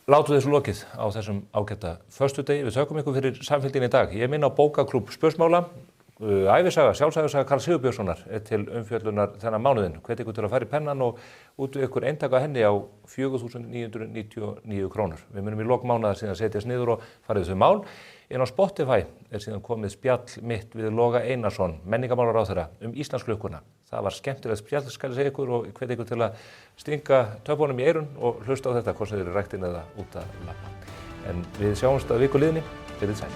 látum þessu lokið á þessum ágæta föstudegi. Við þökkum ykkur fyrir samfylgdina í dag. Ég minna á bókaklúbb Spursmála. Ævisaga, sjálfsævisaga Karls Sigurbjörnssonar til umfjöllunar þennan mánuðinn. Hvet ykkur til að fara í pennan og útvega ykkur eintaka henni á 4.999 krónur. Við munum í lok mánaðar síðan setjast niður og farið þau mál. Inn á Spotify síðan komið spjall mitt við Loga Einarsson, menningarmálaráðherra, Íslandsklukkuna. Það var skemmtilegt spjall, skal ég segja ykkur, og hvet ykkur til að stinga töpunum í eyrun og hlusta á þetta, hvort sem þeir eru ræktinn eða út að labba. En við sjáumst að viku liðinni. Verið sæl.